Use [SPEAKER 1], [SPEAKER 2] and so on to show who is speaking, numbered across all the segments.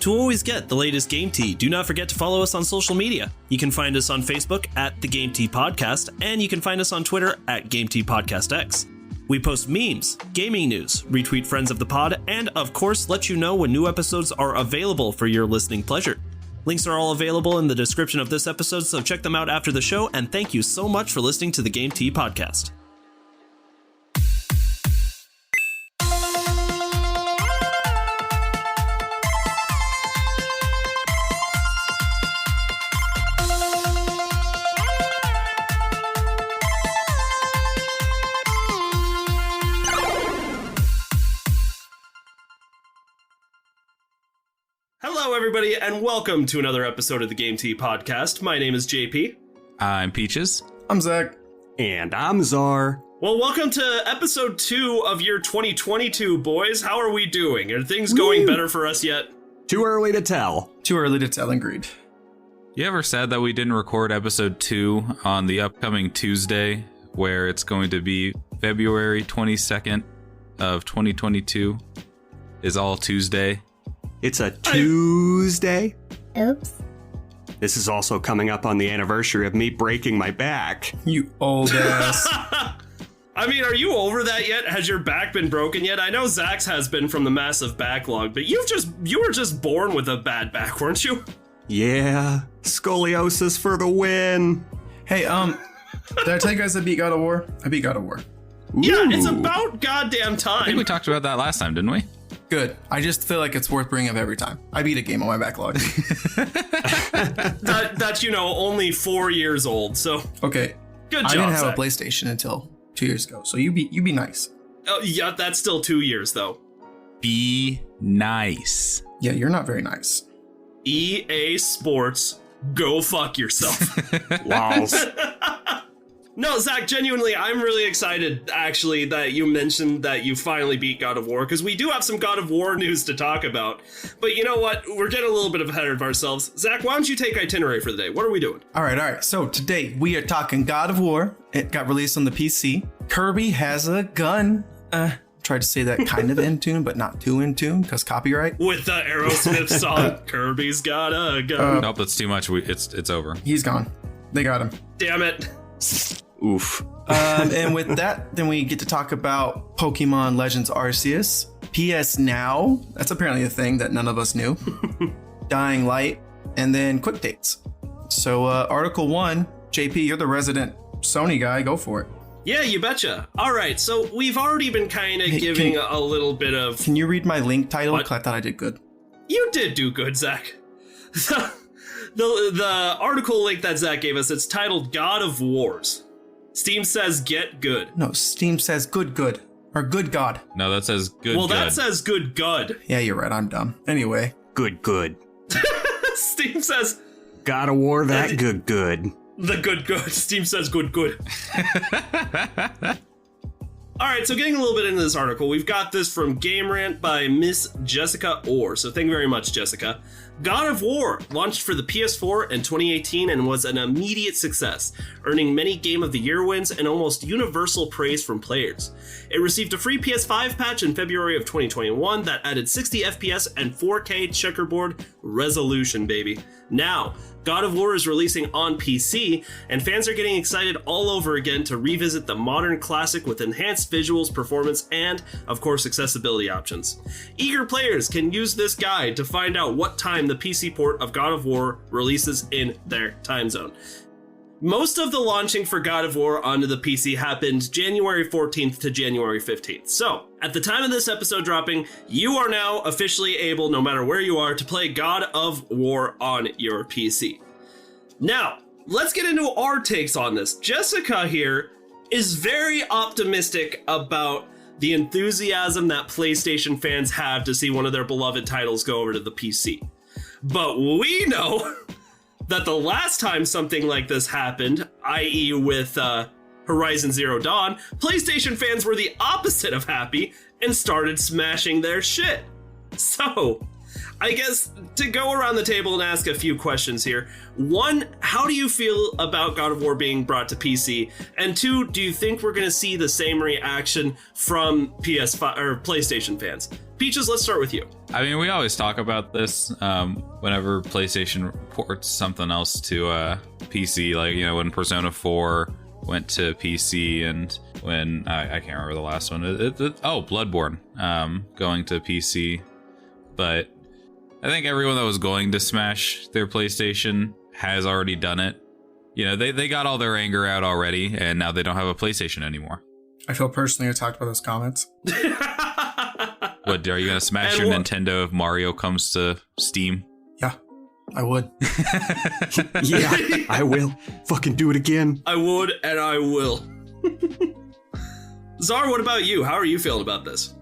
[SPEAKER 1] To always get the latest Game Tea, do not forget to follow us on social media. You can find us on Facebook at The Game Tea Podcast, and you can find us on Twitter at Game Tea Podcast X. We post memes, gaming news, retweet friends of the pod, and of course let you know when new episodes are available for your listening pleasure. Links are all available in the description of this episode, so check them out after the show, and thank you so much for listening to the Game Tea Podcast. Hello, everybody, and welcome to another episode of the Game Tea Podcast. My name is JP.
[SPEAKER 2] I'm Peaches.
[SPEAKER 3] I'm Zach.
[SPEAKER 4] And I'm Czar.
[SPEAKER 1] Well, welcome to episode 2 of year 2022, boys. How are we doing? Are things going better for us yet?
[SPEAKER 4] Too early to tell.
[SPEAKER 3] Too early to tell, agreed.
[SPEAKER 2] You ever said that we didn't record episode 2 on the upcoming Tuesday, where it's going to be February 22nd of 2022 is all Tuesday?
[SPEAKER 4] It's a Tuesday.
[SPEAKER 5] Oops.
[SPEAKER 4] This is also coming up on the anniversary of me breaking my back.
[SPEAKER 3] You old ass.
[SPEAKER 1] I mean, are you over that yet? Has your back been broken yet? I know Zach's has been from the massive backlog, but you were just born with a bad back, weren't you?
[SPEAKER 4] Yeah, scoliosis for the win.
[SPEAKER 3] Hey, did I tell you guys I beat God of War? I beat God of War.
[SPEAKER 4] Ooh.
[SPEAKER 1] Yeah, it's about goddamn time.
[SPEAKER 2] I think we talked about that last time, didn't we?
[SPEAKER 3] Good. I just feel like it's worth bringing up every time. I beat a game on my backlog.
[SPEAKER 1] That's, only 4 years old, so...
[SPEAKER 3] Okay.
[SPEAKER 1] Good job,
[SPEAKER 3] I didn't have
[SPEAKER 1] Zach.
[SPEAKER 3] a PlayStation until 2 years ago, so you be nice.
[SPEAKER 1] Oh, yeah, that's still 2 years, though.
[SPEAKER 2] Be nice.
[SPEAKER 3] Yeah, you're not very nice.
[SPEAKER 1] EA Sports, go fuck yourself.
[SPEAKER 4] Lols.
[SPEAKER 1] No, Zach, genuinely, I'm really excited, actually, that you mentioned that you finally beat God of War, because we do have some God of War news to talk about. But you know what? We're getting a little bit ahead of ourselves. Zach, why don't you take itinerary for the day? What are we doing?
[SPEAKER 3] All right. So today we are talking God of War. It got released on the PC. Kirby has a gun. Tried to say that kind of in tune, but not too in tune, because copyright.
[SPEAKER 1] With the Aerosmith song, Kirby's got a gun.
[SPEAKER 2] Nope, that's too much. It's over.
[SPEAKER 3] He's gone. They got him.
[SPEAKER 1] Damn it.
[SPEAKER 4] Oof.
[SPEAKER 3] And with that, then we get to talk about Pokemon Legends Arceus, PS Now, that's apparently a thing that none of us knew, Dying Light, and then quick dates. So Article 1, JP, you're the resident Sony guy, go for it.
[SPEAKER 1] Yeah, you betcha. All right, so we've already been kind of giving a little bit of...
[SPEAKER 3] Can you read my link title?
[SPEAKER 1] What?
[SPEAKER 3] Because I thought I did good.
[SPEAKER 1] You did do good, Zach. The article link that Zach gave us, it's titled God of Wars. Steam says get good.
[SPEAKER 3] No, Steam says good, or good God.
[SPEAKER 2] No, that says good.
[SPEAKER 1] Well, that says good.
[SPEAKER 3] Yeah, you're right, I'm dumb. Anyway.
[SPEAKER 4] Good.
[SPEAKER 1] Steam says...
[SPEAKER 4] God of War, that good.
[SPEAKER 1] The good. Steam says good. All right, so getting a little bit into this article, we've got this from Game Rant by Miss Jessica Orr. So thank you very much, Jessica. God of War launched for the PS4 in 2018 and was an immediate success, earning many Game of the Year wins and almost universal praise from players. It received a free PS5 patch in February of 2021 that added 60 FPS and 4K checkerboard resolution, baby. Now, God of War is releasing on PC, and fans are getting excited all over again to revisit the modern classic with enhanced visuals, performance, and, of course, accessibility options. Eager players can use this guide to find out what time the PC port of God of War releases in their time zone. Most of the launching for God of War onto the PC happened January 14th to January 15th. So, at the time of this episode dropping, you are now officially able, no matter where you are, to play God of War on your PC. Now, let's get into our takes on this. Jessica here is very optimistic about the enthusiasm that PlayStation fans have to see one of their beloved titles go over to the PC. But we know that the last time something like this happened, i.e. with Horizon Zero Dawn, PlayStation fans were the opposite of happy and started smashing their shit. So, I guess to go around the table and ask a few questions here. One, how do you feel about God of War being brought to PC? And two, do you think we're going to see the same reaction from PS5 or PlayStation fans? Peaches, let's start with you.
[SPEAKER 2] I mean, we always talk about this whenever PlayStation ports something else to PC, like, you know, when Persona 4 went to PC and when I can't remember the last one. Bloodborne going to PC. But I think everyone that was going to smash their PlayStation has already done it. You know, they got all their anger out already, and now they don't have a PlayStation anymore.
[SPEAKER 3] I feel personally attacked by those comments.
[SPEAKER 2] What, are you going to smash your Nintendo if Mario comes to Steam?
[SPEAKER 3] Yeah, I would.
[SPEAKER 4] Yeah, I will. Fucking do it again.
[SPEAKER 1] I would, and I will. Czar, what about you? How are you feeling about this?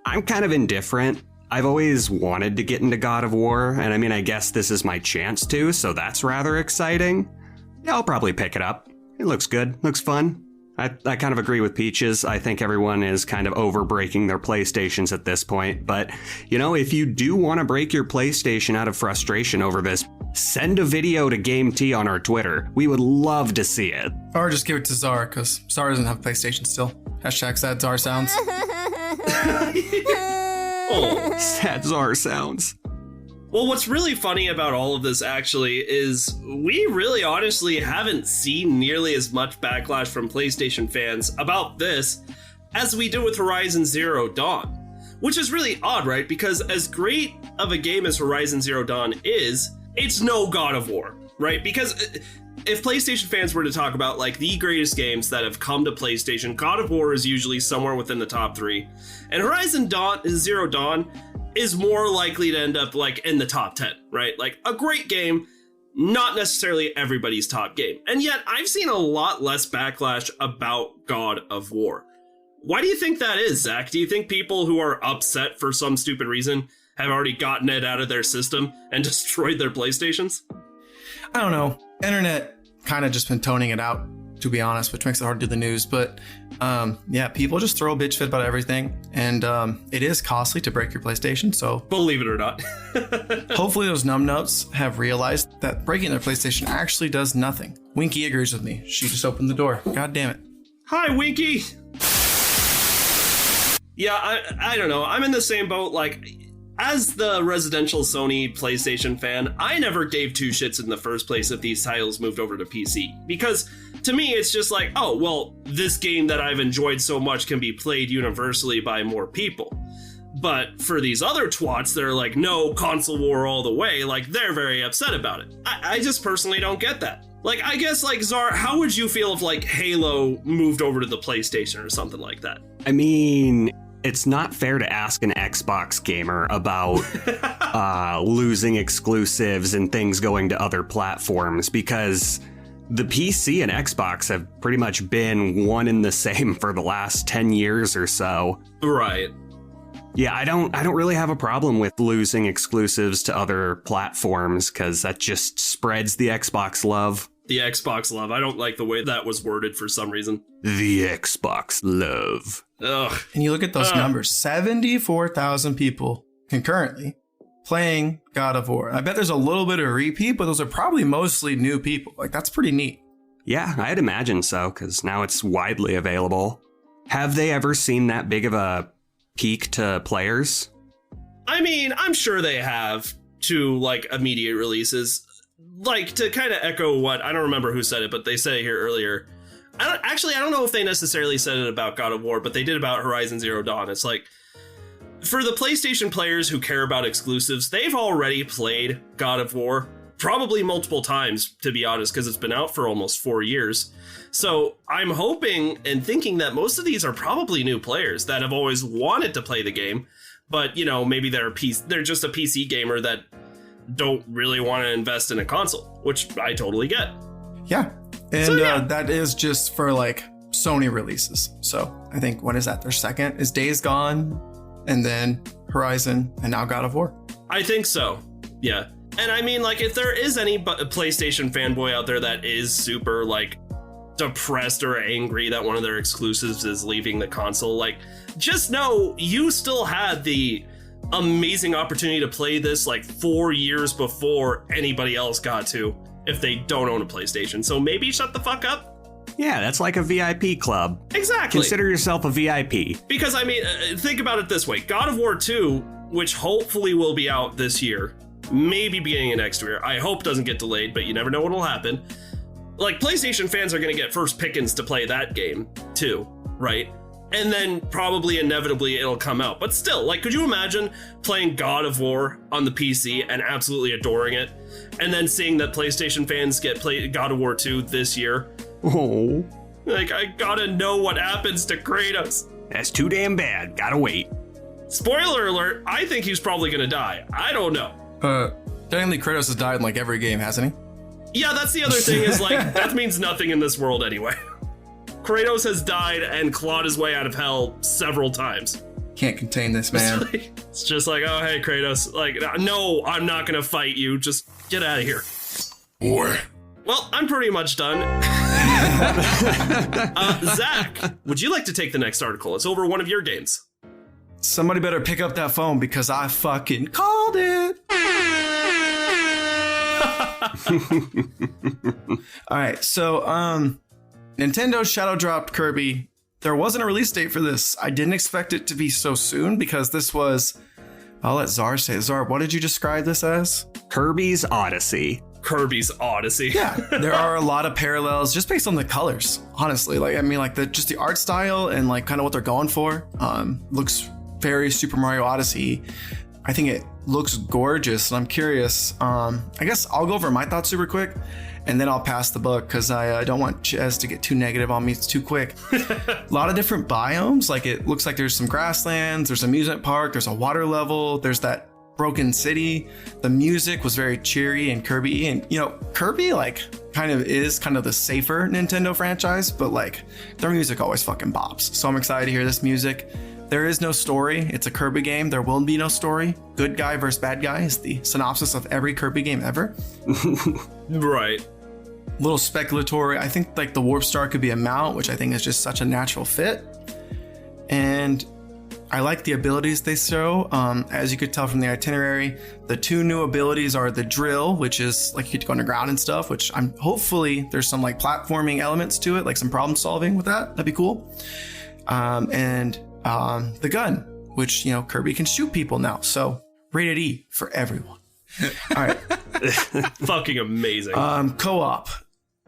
[SPEAKER 4] I'm kind of indifferent. I've always wanted to get into God of War, and I mean, I guess this is my chance to, so that's rather exciting. Yeah, I'll probably pick it up. It looks good. Looks fun. I kind of agree with Peaches. I think everyone is kind of over breaking their PlayStations at this point. But, you know, if you do want to break your PlayStation out of frustration over this, send a video to Game T on our Twitter. We would love to see it.
[SPEAKER 3] Or just give it to Czar, because Czar doesn't have a PlayStation still. Hashtag sad Czar sounds.
[SPEAKER 1] Oh,
[SPEAKER 4] sad Czar sounds.
[SPEAKER 1] Well, what's really funny about all of this, actually, is we really honestly haven't seen nearly as much backlash from PlayStation fans about this as we do with Horizon Zero Dawn. Which is really odd, right? Because as great of a game as Horizon Zero Dawn is, it's no God of War, right? Because if PlayStation fans were to talk about, like, the greatest games that have come to PlayStation, God of War is usually somewhere within the top 3. And Horizon Zero Dawn is more likely to end up, like, in the top 10, right? Like, a great game, not necessarily everybody's top game. And yet, I've seen a lot less backlash about God of War. Why do you think that is, Zach? Do you think people who are upset for some stupid reason have already gotten it out of their system and destroyed their PlayStations?
[SPEAKER 3] I don't know. Internet kind of just been toning it out, to be honest, which makes it hard to do the news. But yeah, people just throw a bitch fit about everything. And it is costly to break your PlayStation. So
[SPEAKER 1] believe it or not.
[SPEAKER 3] Hopefully those numbnuts have realized that breaking their PlayStation actually does nothing. Winky agrees with me. She just opened the door. God damn it.
[SPEAKER 1] Hi, Winky. Yeah, I don't know. I'm in the same boat. Like, as the residential Sony PlayStation fan, I never gave two shits in the first place if these titles moved over to PC. Because to me, it's just like, oh, well, this game that I've enjoyed so much can be played universally by more people. But for these other twats, they're like, no, console war all the way. Like, they're very upset about it. I just personally don't get that. Like, I guess, like, Czar, how would you feel if, like, Halo moved over to the PlayStation or something like that?
[SPEAKER 4] I mean, it's not fair to ask an Xbox gamer about losing exclusives and things going to other platforms, because the PC and Xbox have pretty much been one and the same for the last 10 years or so.
[SPEAKER 1] Right.
[SPEAKER 4] Yeah, I don't really have a problem with losing exclusives to other platforms, because that just spreads the Xbox love.
[SPEAKER 1] The Xbox love. I don't like the way that was worded for some reason.
[SPEAKER 4] The Xbox love.
[SPEAKER 1] Ugh.
[SPEAKER 3] And you look at those numbers, 74,000 people concurrently playing God of War. I bet there's a little bit of repeat, but those are probably mostly new people. Like, that's pretty neat.
[SPEAKER 4] Yeah, I'd imagine so, because now it's widely available. Have they ever seen that big of a peak to players?
[SPEAKER 1] I mean, I'm sure they have to, like, immediate releases. Like, to kind of echo what, I don't remember who said it, but they said it here earlier. I don't know if they necessarily said it about God of War, but they did about Horizon Zero Dawn. It's like, for the PlayStation players who care about exclusives, they've already played God of War probably multiple times, to be honest, because it's been out for almost 4 years. So I'm hoping and thinking that most of these are probably new players that have always wanted to play the game, but, you know, maybe they're just a PC gamer that don't really want to invest in a console, which I totally get.
[SPEAKER 3] Yeah. And
[SPEAKER 1] So, yeah.
[SPEAKER 3] that is just for, like, Sony releases. So I think, what is that? Their second is Days Gone, and then Horizon, and now God of War.
[SPEAKER 1] I think so. Yeah. And I mean, like, if there is any PlayStation fanboy out there that is super, like, depressed or angry that one of their exclusives is leaving the console, like, just know you still had the amazing opportunity to play this like 4 years before anybody else got to if they don't own a PlayStation. So maybe shut the fuck up.
[SPEAKER 4] Yeah, that's like a VIP club.
[SPEAKER 1] Exactly.
[SPEAKER 4] Consider yourself a VIP.
[SPEAKER 1] Because, I mean, think about it this way. God of War 2, which hopefully will be out this year, maybe beginning of next year. I hope doesn't get delayed, but you never know what'll happen. Like, PlayStation fans are going to get first pickings to play that game, too, right? And then probably inevitably it'll come out. But still, like, could you imagine playing God of War on the PC and absolutely adoring it? And then seeing that PlayStation fans get God of War 2 this year?
[SPEAKER 4] Oh.
[SPEAKER 1] Like, I gotta know what happens to Kratos.
[SPEAKER 4] That's too damn bad. Gotta wait.
[SPEAKER 1] Spoiler alert, I think he's probably gonna die. I don't know.
[SPEAKER 3] Technically Kratos has died in like every game, hasn't he?
[SPEAKER 1] Yeah, that's the other thing is like, that means nothing in this world anyway. Kratos has died and clawed his way out of hell several times.
[SPEAKER 3] Can't contain this, man.
[SPEAKER 1] It's just like, oh, hey, Kratos. Like, no, I'm not gonna fight you. Just get out of here.
[SPEAKER 3] War.
[SPEAKER 1] Well, I'm pretty much done. Zach, would you like to take the next article? It's over one of your games.
[SPEAKER 3] Somebody better pick up that phone because I fucking called it. All right, so Nintendo shadow dropped Kirby. There wasn't a release date for this. I didn't expect it to be so soon because this was, I'll let Czar say it. Czar, what did you describe this as?
[SPEAKER 4] Kirby's Odyssey.
[SPEAKER 1] Kirby's Odyssey.
[SPEAKER 3] Yeah, there are a lot of parallels just based on the colors, honestly. Like, I mean, like just the art style and like kind of what they're going for looks very Super Mario Odyssey. I think it looks gorgeous, and I'm curious. I guess I'll go over my thoughts super quick, and then I'll pass the book because I don't want Chaz to get too negative on me. It's too quick. A lot of different biomes. Like, it looks like there's some grasslands, there's an amusement park, there's a water level, there's that broken city. The music was very cheery and Kirby, and you know, Kirby like kind of the safer Nintendo franchise, but like their music always fucking bops. So I'm excited to hear this music. There is no story. It's a Kirby game. There will be no story. Good guy versus bad guy is the synopsis of every Kirby game ever.
[SPEAKER 1] Right.
[SPEAKER 3] Little speculatory. I think like the Warp Star could be a mount, which I think is just such a natural fit. And I like the abilities they show. As you could tell from the itinerary, the two new abilities are the drill, which is like you get to go underground and stuff, which I'm hopefully there's some like platforming elements to it, like some problem solving with that. That'd be cool. And the gun, which, you know, Kirby can shoot people now. So rated E for everyone. All right.
[SPEAKER 1] Fucking amazing.
[SPEAKER 3] Co-op.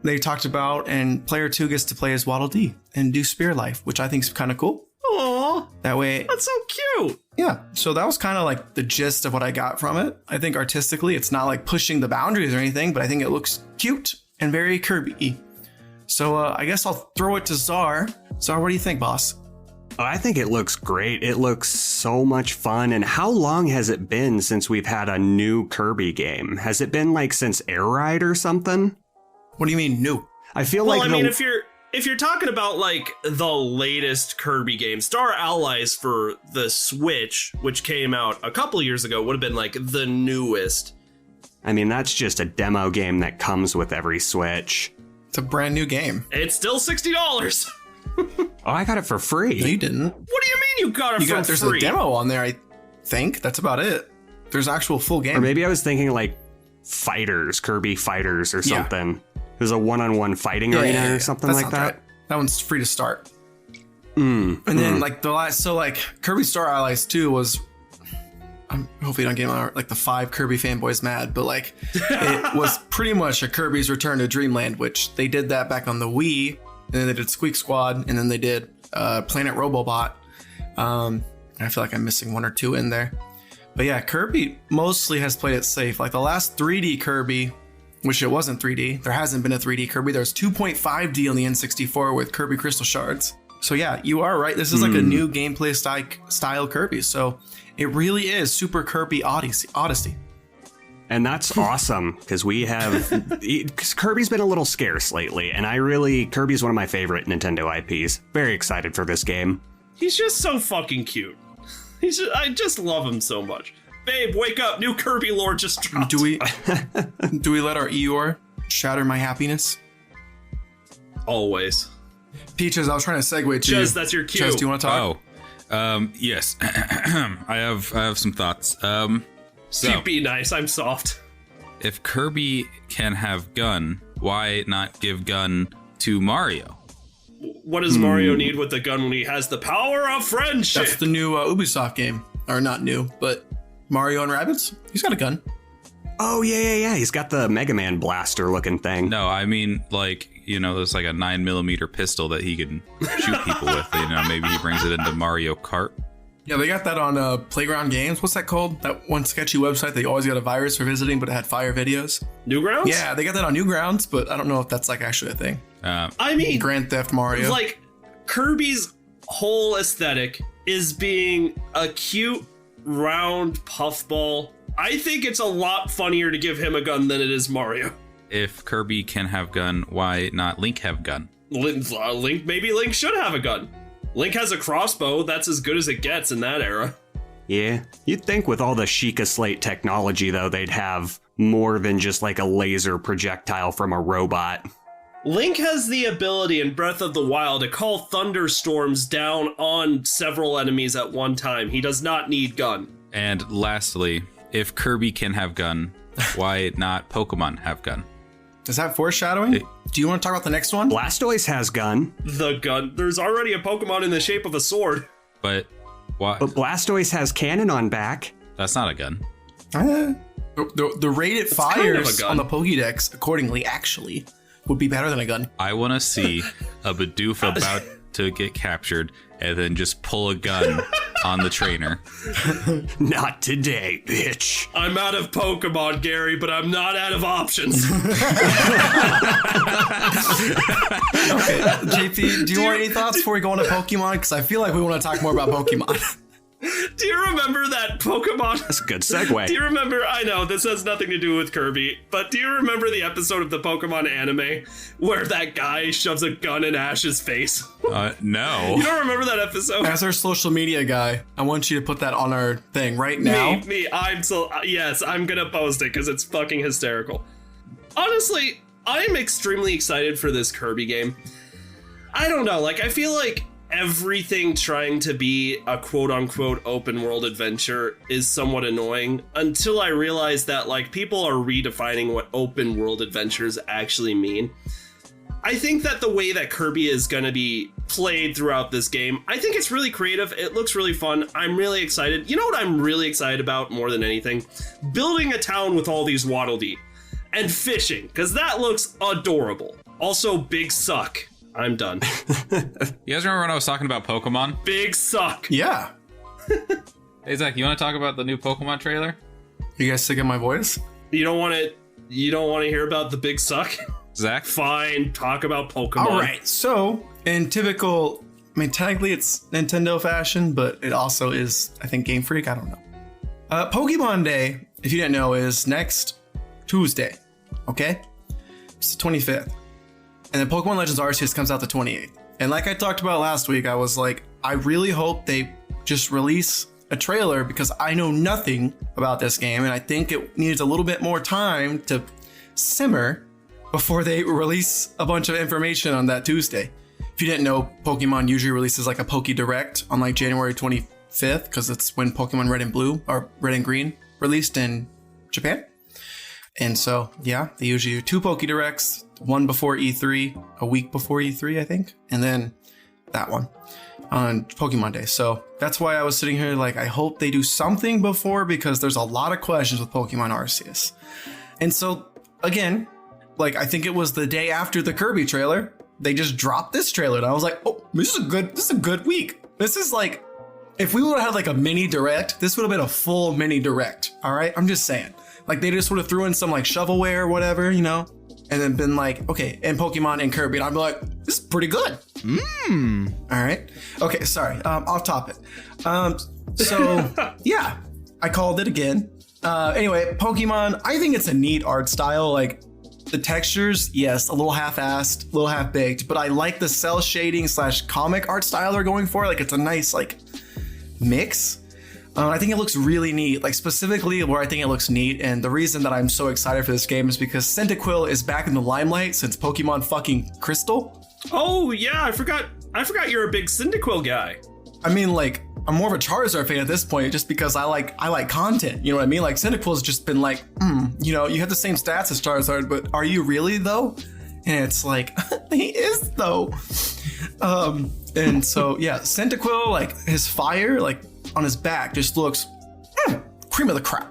[SPEAKER 3] They talked about, and player 2 gets to play as Waddle Dee and do Spear Life, which I think is kind of cool.
[SPEAKER 1] Aww.
[SPEAKER 3] That way.
[SPEAKER 1] That's so cute.
[SPEAKER 3] Yeah. So that was kind of like the gist of what I got from it. I think artistically, it's not like pushing the boundaries or anything, but I think it looks cute and very Kirby-y. So I guess I'll throw it to Czar. Czar, what do you think, boss?
[SPEAKER 4] Oh, I think it looks great. It looks so much fun. And how long has it been since we've had a new Kirby game? Has it been like since Air Ride or something?
[SPEAKER 3] What do you mean new?
[SPEAKER 4] I feel
[SPEAKER 1] well,
[SPEAKER 4] like
[SPEAKER 1] I mean, if you're talking about like the latest Kirby game, Star Allies for the Switch, which came out a couple years ago, would have been like the newest.
[SPEAKER 4] I mean, that's just a demo game that comes with every Switch.
[SPEAKER 3] It's a brand new game.
[SPEAKER 1] It's still $60.
[SPEAKER 4] Oh, I got it for free.
[SPEAKER 3] No, you didn't.
[SPEAKER 1] What do you mean you got it for
[SPEAKER 3] There's
[SPEAKER 1] free?
[SPEAKER 3] a demo on there, I think. That's about it. There's actual full game.
[SPEAKER 4] Or maybe I was thinking like Fighters, Kirby Fighters or something. It was a one-on-one fighting arena or something like that.
[SPEAKER 3] Right. That one's free to start. And then like the last, so like Kirby Star Allies 2 was, hopefully don't get like the 5 Kirby fanboys mad, but like it was pretty much a Kirby's Return to Dreamland, which they did that back on the Wii, and then they did Squeak Squad, and then they did Planet Robobot. I feel like I'm missing 1 or 2 in there. But yeah, Kirby mostly has played it safe. Like the last 3D Kirby, which it wasn't 3D. There hasn't been a 3D Kirby. There's 2.5D on the N64 with Kirby Crystal Shards. So yeah, you are right. This is like a new gameplay style Kirby. So it really is Super Kirby Odyssey.
[SPEAKER 4] And that's awesome because Kirby's been a little scarce lately. And Kirby's one of my favorite Nintendo IPs. Very excited for this game.
[SPEAKER 1] He's just so fucking cute. I just love him so much. Babe, wake up! New Kirby lore just dropped.
[SPEAKER 3] Do we let our Eeyore shatter my happiness?
[SPEAKER 1] Always.
[SPEAKER 3] Peaches, I was trying to segue to
[SPEAKER 1] Chaz, that's your cue.
[SPEAKER 3] Chaz, do you want to talk?
[SPEAKER 2] Yes. I have some thoughts. So
[SPEAKER 1] Be nice, I'm soft.
[SPEAKER 2] if Kirby can have gun, why not give gun to Mario?
[SPEAKER 1] What does Mario need with the gun when he has the power of friendship?
[SPEAKER 3] That's the new Ubisoft game. Or not new, but Mario and Rabbids. He's got a gun.
[SPEAKER 4] Oh, yeah. He's got the Mega Man blaster looking thing.
[SPEAKER 2] No, I mean, like, there's like a 9mm pistol that he can shoot people with. Maybe he brings it into Mario Kart.
[SPEAKER 3] Yeah, they got that on Playground Games. What's that called? That one sketchy website they always got a virus for visiting, but it had fire videos.
[SPEAKER 1] Newgrounds?
[SPEAKER 3] Yeah, they got that on Newgrounds, but I don't know if that's like actually a thing.
[SPEAKER 1] I mean,
[SPEAKER 3] Grand Theft Mario.
[SPEAKER 1] like, Kirby's whole aesthetic is being a cute, round puffball. I think it's a lot funnier to give him a gun than it is Mario.
[SPEAKER 2] If Kirby can have gun, why not Link have gun?
[SPEAKER 1] Maybe Link should have a gun. Link has a crossbow. That's as good as it gets in that era.
[SPEAKER 4] Yeah. You'd think with all the Sheikah Slate technology, though, they'd have more than just like a laser projectile from a robot.
[SPEAKER 1] Link has the ability in Breath of the Wild to call thunderstorms down on several enemies at one time. He does not need gun.
[SPEAKER 2] And lastly, if Kirby can have gun, why not Pokemon have gun?
[SPEAKER 3] Is that foreshadowing? Do you want to talk about the next one?
[SPEAKER 4] Blastoise has gun.
[SPEAKER 1] The gun. There's already a Pokemon in the shape of a sword.
[SPEAKER 2] But why?
[SPEAKER 4] But Blastoise has cannon on back.
[SPEAKER 2] That's not a gun.
[SPEAKER 3] The rate it fires
[SPEAKER 1] kind of a gun.
[SPEAKER 3] on the Pokédex, accordingly, actually, would be better than a gun.
[SPEAKER 2] I want to see a Bidoof about to get captured and then just pull a gun on the trainer.
[SPEAKER 4] Not today, bitch.
[SPEAKER 1] I'm out of Pokemon, Gary, but I'm not out of options.
[SPEAKER 3] Okay, JP, do you want any thoughts before we go on to Pokemon? Because I feel like we want to talk more about Pokemon.
[SPEAKER 1] Do you remember that Pokemon?
[SPEAKER 4] That's a good segue.
[SPEAKER 1] Do you remember, I know this has nothing to do with Kirby, but do you remember the episode of the Pokemon anime where that guy shoves a gun in Ash's face?
[SPEAKER 2] No.
[SPEAKER 1] You don't remember that episode?
[SPEAKER 3] As our social media guy, I want you to put that on our thing right now.
[SPEAKER 1] Yes, I'm gonna post it because it's fucking hysterical. Honestly, I'm extremely excited for this Kirby game. I don't know, I feel like everything trying to be a quote-unquote open world adventure is somewhat annoying until I realize that people are redefining what open world adventures actually mean. I think that the way that Kirby is going to be played throughout this game, I think it's really creative. It looks really fun. I'm really excited. You know what I'm really excited about more than anything? Building a town with all these Waddle Dee and fishing, because that looks adorable. Also, Big Suck. I'm done.
[SPEAKER 2] You guys remember when I was talking about Pokemon?
[SPEAKER 1] Big Suck.
[SPEAKER 3] Yeah.
[SPEAKER 2] Hey, Zach, you want to talk about the new Pokemon trailer?
[SPEAKER 3] You guys sick of my voice?
[SPEAKER 1] You don't want to hear about the Big Suck?
[SPEAKER 2] Zach?
[SPEAKER 1] Fine, talk about Pokemon.
[SPEAKER 3] All right. So, in typical, technically it's Nintendo fashion, but it also is, I think, Game Freak. I don't know. Pokemon Day, if you didn't know, is next Tuesday. Okay? It's the 25th. And then Pokemon Legends Arceus comes out the 28th. And like I talked about last week, I was like, I really hope they just release a trailer because I know nothing about this game. And I think it needs a little bit more time to simmer before they release a bunch of information on that Tuesday. If you didn't know, Pokemon usually releases a Poke Direct on January 25th because it's when Pokemon Red and Blue or Red and Green released in Japan. And so, yeah, they usually do 2 Poke Directs, one before E3, a week before E3, I think, and then that one on Pokemon Day. So that's why I was sitting here I hope they do something before because there's a lot of questions with Pokemon Arceus. And so, again, I think it was the day after the Kirby trailer, they just dropped this trailer, and I was like, oh, this is a good week. This is if we would have had a mini direct, this would have been a full mini direct. All right, I'm just saying. They just sort of threw in some shovelware or whatever, and then been okay, and Pokemon and Kirby, and I'd be like, this is pretty good. All right. Okay, sorry. Off topic. So yeah, I called it again. Anyway, Pokemon, I think it's a neat art style. The textures, yes, a little half-assed, a little half-baked, but I like the cell shading / comic art style they're going for. It's a nice mix. I think it looks really neat, specifically where I think it looks neat. And the reason that I'm so excited for this game is because Cyndaquil is back in the limelight since Pokemon fucking Crystal.
[SPEAKER 1] Oh yeah, I forgot you're a big Cyndaquil guy.
[SPEAKER 3] I'm more of a Charizard fan at this point, just because I like content. You know what I mean? Like Cyndaquil's just been like, you have the same stats as Charizard, but are you really though? And it's like, he is though. And so yeah, Cyndaquil, like his fire, like on his back, just looks cream of the crop.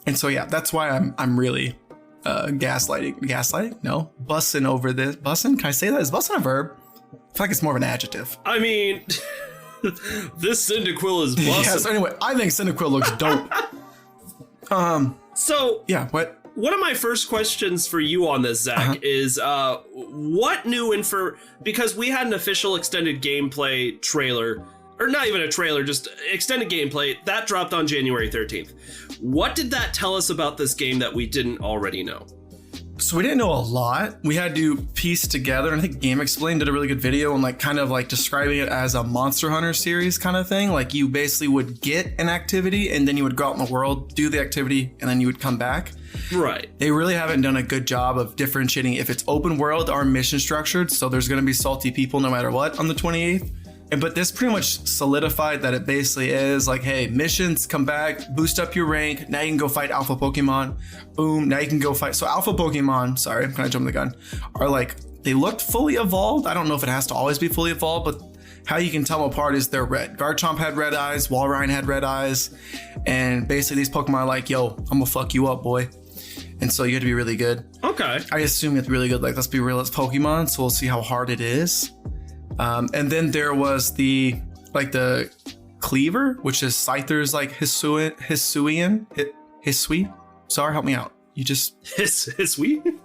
[SPEAKER 3] And so yeah, that's why I'm really gaslighting? No, bussing over this. Bussing? Can I say that? Is bussing a verb? I feel like it's more of an adjective.
[SPEAKER 1] I mean, this Cyndaquil is bussing.
[SPEAKER 3] Yeah, so anyway, I think Cyndaquil looks dope.
[SPEAKER 1] So
[SPEAKER 3] yeah, what?
[SPEAKER 1] One of my first questions for you on this, Zach, is what new info? Because we had an official extended gameplay trailer, or not even a trailer, just extended gameplay that dropped on January 13th. What did that tell us about this game that we didn't already know?
[SPEAKER 3] So we didn't know a lot. We had to piece together, and I think Game Explained did a really good video on like kind of like describing it as a Monster Hunter series kind of thing. Like you basically would get an activity and then you would go out in the world, do the activity, and then you would come back.
[SPEAKER 1] Right.
[SPEAKER 3] They really haven't done a good job of differentiating if it's open world or mission structured. So there's going to be salty people no matter what on the 28th. But this pretty much solidified that it basically is like, hey, missions, come back, boost up your rank. Now you can go fight alpha Pokemon. Boom. Now you can go fight. So alpha Pokemon, sorry, I'm kind of jumping the gun, are like, they looked fully evolved. I don't know if it has to always be fully evolved, but how you can tell them apart is they're red. Garchomp had red eyes. Walrein had red eyes. And basically these Pokemon are like, yo, I'm going to fuck you up, boy. And so you have to be really good.
[SPEAKER 1] Okay.
[SPEAKER 3] I assume you have to be really good. Like, let's be real, it's Pokemon. So we'll see how hard it is. And then there was the Cleaver, which is Scyther's like Hisuian. Sorry, help me out. You just
[SPEAKER 1] Hisui?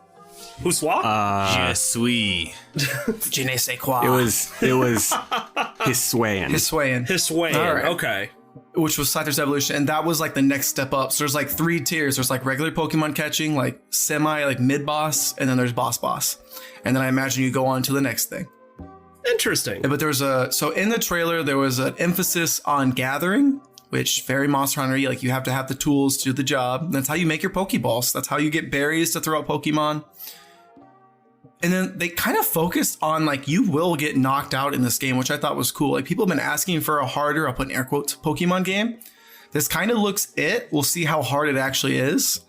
[SPEAKER 1] Huswa?
[SPEAKER 2] Je suis.
[SPEAKER 3] Je ne sais quoi.
[SPEAKER 4] It was Hisuian.
[SPEAKER 1] Hisuian.
[SPEAKER 3] All right.
[SPEAKER 1] Okay.
[SPEAKER 3] Which was Scyther's evolution, and that was like the next step up. So there's like 3 tiers. There's like regular Pokemon catching, like semi, like mid boss, and then there's boss. And then I imagine you go on to the next thing.
[SPEAKER 1] Interesting.
[SPEAKER 3] But so in the trailer, there was an emphasis on gathering, which very Monster Hunter, like you have to have the tools to do the job. That's how you make your Pokeballs. That's how you get berries to throw out Pokemon. And then they kind of focused on like, you will get knocked out in this game, which I thought was cool. Like people have been asking for a harder, I'll put in air quotes, Pokemon game. This kind of looks it. We'll see how hard it actually is.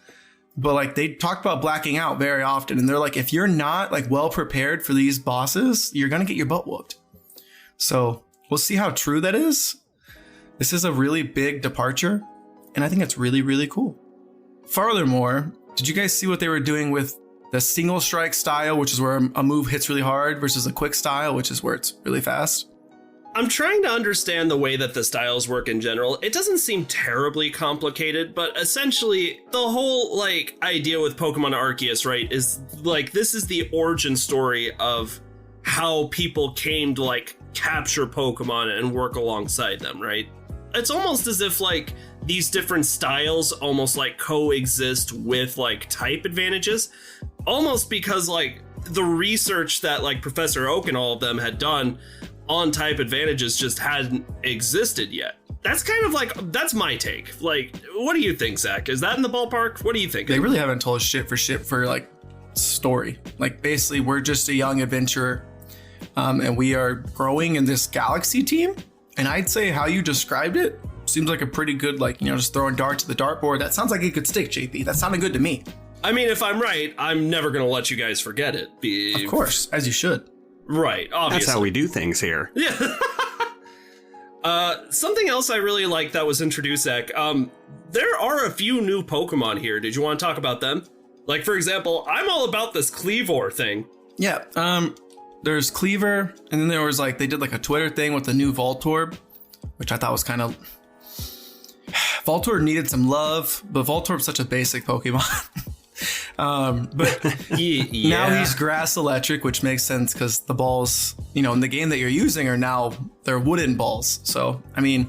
[SPEAKER 3] But like they talk about blacking out very often, and they're like, if you're not like well prepared for these bosses, you're gonna get your butt whooped. So we'll see how true that is. This is a really big departure, and I think it's really, really cool. Furthermore, did you guys see what they were doing with the single strike style, which is where a move hits really hard, versus a quick style, which is where it's really fast?
[SPEAKER 1] I'm trying to understand the way that the styles work in general. It doesn't seem terribly complicated, but essentially the whole like idea with Pokemon Arceus, right, is like this is the origin story of how people came to like capture Pokemon and work alongside them, right? It's almost as if like these different styles almost like coexist with like type advantages, almost because like the research that like Professor Oak and all of them had done on type advantages just hadn't existed yet. That's kind of like, that's my take. Like, what do you think, Zach? Is that in the ballpark? What do you think?
[SPEAKER 3] They really haven't told us shit for like story. Like basically we're just a young adventurer and we are growing in this galaxy team. And I'd say how you described it seems like a pretty good, like, just throwing darts at the dartboard. That sounds like it could stick, JP. That sounded good to me.
[SPEAKER 1] I mean, if I'm right, I'm never going to let you guys forget it.
[SPEAKER 3] Of course, as you should.
[SPEAKER 1] Right, obviously.
[SPEAKER 4] That's how we do things here.
[SPEAKER 1] Yeah. Something else I really like that was introduced, Zach. There are a few new Pokemon here. Did you want to talk about them? Like, for example, I'm all about this Cleavor thing.
[SPEAKER 3] Yeah, there's Cleaver, and then there was like, they did like a Twitter thing with the new Voltorb, which I thought was kind of... Voltorb needed some love, but Voltorb's such a basic Pokemon. But
[SPEAKER 1] yeah.
[SPEAKER 3] Now he's grass electric, which makes sense because the balls, in the game that you're using are now, they're wooden balls. So, I mean,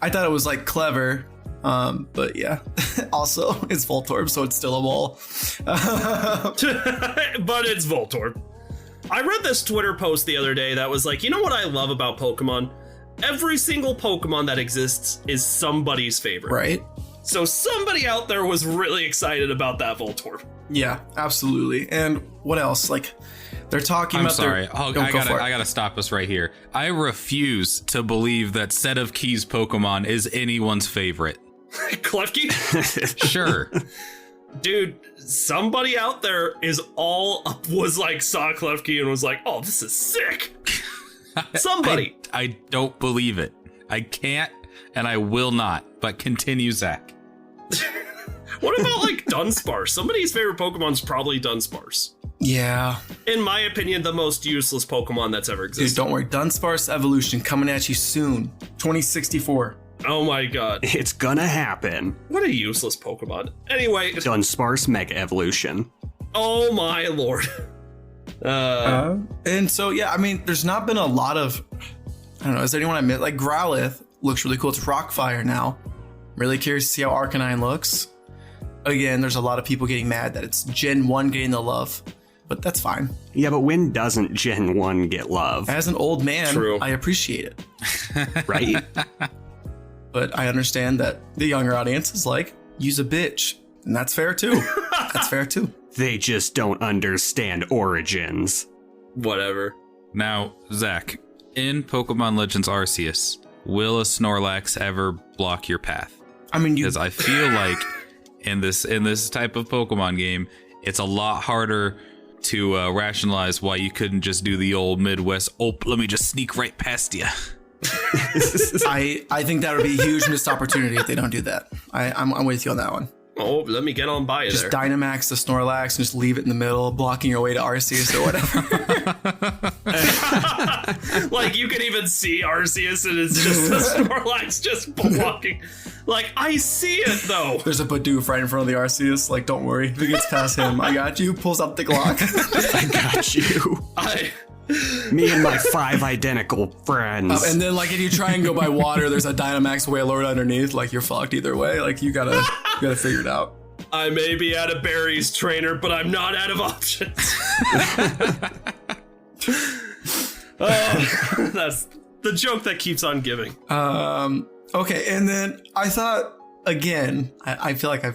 [SPEAKER 3] I thought it was like clever, but yeah. Also, it's Voltorb, so it's still a ball.
[SPEAKER 1] But it's Voltorb. I read this Twitter post the other day that was like, you know what I love about Pokemon? Every single Pokemon that exists is somebody's favorite.
[SPEAKER 3] Right.
[SPEAKER 1] So somebody out there was really excited about that Voltorb.
[SPEAKER 3] Yeah, absolutely. And what else? Like, They're talking
[SPEAKER 2] I'm
[SPEAKER 3] about
[SPEAKER 2] sorry.
[SPEAKER 3] their...
[SPEAKER 2] I gotta stop us right here. I refuse to believe that Set of Keys Pokemon is anyone's favorite.
[SPEAKER 1] Klefki?
[SPEAKER 2] Sure.
[SPEAKER 1] Dude, somebody out there was like, saw Klefki and was like, oh, this is sick. Somebody.
[SPEAKER 2] I don't believe it. I can't and I will not. But continue, Zach.
[SPEAKER 1] What about like Dunsparce? Somebody's favorite Pokemon's probably Dunsparce.
[SPEAKER 3] Yeah.
[SPEAKER 1] In my opinion, the most useless Pokemon that's ever existed.
[SPEAKER 3] Dude, don't worry. Dunsparce Evolution coming at you soon. 2064.
[SPEAKER 1] Oh my god.
[SPEAKER 4] It's gonna happen.
[SPEAKER 1] What a useless Pokemon. Anyway.
[SPEAKER 4] Dunsparce Mega Evolution.
[SPEAKER 1] Oh my lord.
[SPEAKER 3] And so, yeah, I mean, there's not been a lot of... I don't know, is there anyone I missed? Like, Growlithe looks really cool. It's Rockfire now. Really curious to see how Arcanine looks. Again, there's a lot of people getting mad that it's Gen 1 getting the love. But that's fine.
[SPEAKER 4] Yeah, but when doesn't Gen 1 get love?
[SPEAKER 3] As an old man,
[SPEAKER 1] True.
[SPEAKER 3] I appreciate it.
[SPEAKER 4] Right?
[SPEAKER 3] But I understand that the younger audience is like, use a bitch. And that's fair too. That's fair too.
[SPEAKER 4] They just don't understand origins.
[SPEAKER 1] Whatever.
[SPEAKER 2] Now, Zach, in Pokemon Legends Arceus, will a Snorlax ever block your path?
[SPEAKER 3] I mean,
[SPEAKER 2] Because I feel like in this type of Pokemon game, it's a lot harder to rationalize why you couldn't just do the old Midwest, oh, let me just sneak right past you.
[SPEAKER 3] I think that would be a huge missed opportunity if they don't do that. I'm with you on that one.
[SPEAKER 1] Oh, let me get on by you
[SPEAKER 3] Just
[SPEAKER 1] there.
[SPEAKER 3] Dynamax the Snorlax and just leave it in the middle, blocking your way to Arceus or whatever.
[SPEAKER 1] Like, you can even see Arceus and it's just the Snorlax just blocking. Like, I see it, though.
[SPEAKER 3] There's a Bidoof right in front of the Arceus. Like, don't worry. If it gets past him, I got you. Pulls up the Glock.
[SPEAKER 4] I got you. Me and my 5 identical friends.
[SPEAKER 3] And then, like, if you try and go by water, there's a Dynamax Wailord underneath. Like, you're fucked either way. Like, you gotta figure it out.
[SPEAKER 1] I may be out of Barry's trainer, but I'm not out of options. That's the joke that keeps on giving.
[SPEAKER 3] Okay, and then I thought, again, I feel like I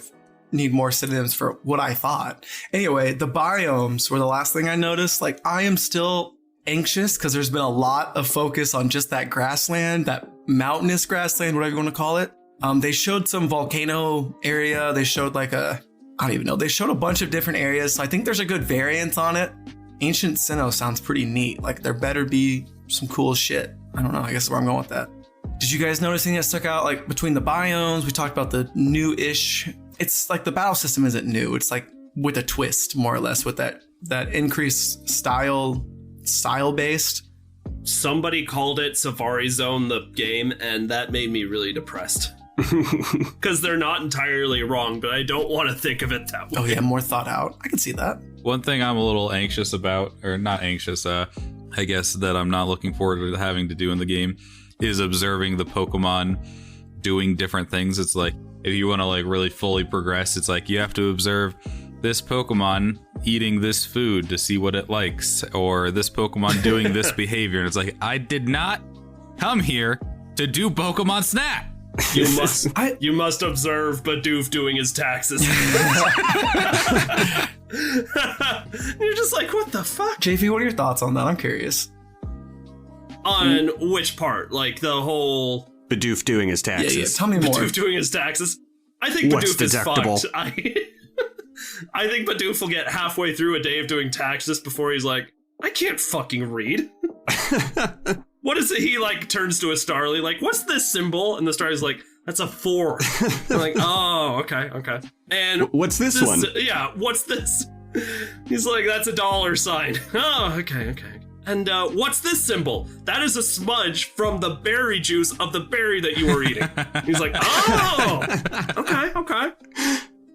[SPEAKER 3] need more synonyms for what I thought. Anyway, the biomes were the last thing I noticed. Like, I am still anxious because there's been a lot of focus on just that grassland, that mountainous grassland, whatever you want to call it. They showed some volcano area. They showed I don't even know. They showed a bunch of different areas. So I think there's a good variance on it. Ancient Sinnoh sounds pretty neat. Like, there better be some cool shit. I don't know. I guess where I'm going with that. Did you guys notice anything that stuck out? Like, between the biomes, we talked about the new-ish. It's like the battle system isn't new. It's like with a twist, more or less, with that increased style-based.
[SPEAKER 1] Somebody called it Safari Zone, the game, and that made me really depressed. Because they're not entirely wrong, but I don't want to think of it that way.
[SPEAKER 3] Oh yeah, more thought out. I can see that.
[SPEAKER 2] One thing I'm a little anxious about, or not anxious, I guess that I'm not looking forward to having to do in the game, is observing the Pokemon doing different things. It's like, if you want to like really fully progress, it's like you have to observe this Pokemon eating this food to see what it likes, or this Pokemon doing this behavior. And it's like, I did not come here to do Pokemon Snap.
[SPEAKER 1] You must observe Bidoof doing his taxes. You're just like, what the fuck?
[SPEAKER 3] JV, what are your thoughts on that? I'm curious.
[SPEAKER 1] On which part? Like the whole
[SPEAKER 4] Bidoof doing his taxes.
[SPEAKER 3] Yeah, tell me more.
[SPEAKER 1] Bidoof doing his taxes? I think
[SPEAKER 4] What's
[SPEAKER 1] Bidoof is
[SPEAKER 4] deductible?
[SPEAKER 1] fucked. I think Bidoof will get halfway through a day of doing taxes before he's like, I can't fucking read. What is it? He like turns to a Starly, like, what's this symbol? And the Starly's like, that's a 4. I'm like, oh, okay. And
[SPEAKER 4] what's this one?
[SPEAKER 1] Yeah, what's this? He's like, that's a $sign. Oh, okay. And what's this symbol? That is a smudge from the berry juice of the berry that you were eating. He's like, oh, okay.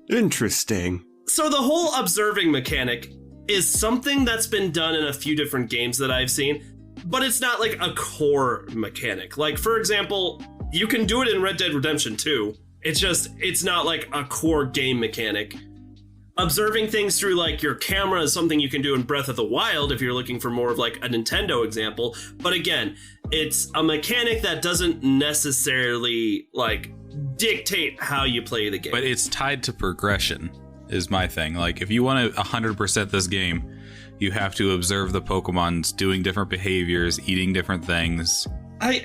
[SPEAKER 4] Interesting.
[SPEAKER 1] So the whole observing mechanic is something that's been done in a few different games that I've seen, but it's not like a core mechanic. Like, for example, you can do it in Red Dead Redemption 2. It's not like a core game mechanic. Observing things through like your camera is something you can do in Breath of the Wild if you're looking for more of like a Nintendo example. But again, it's a mechanic that doesn't necessarily like dictate how you play the game.
[SPEAKER 2] But it's tied to progression. is my thing. Like, if you want to 100% this game, you have to observe the Pokemons doing different behaviors, eating different things.
[SPEAKER 1] I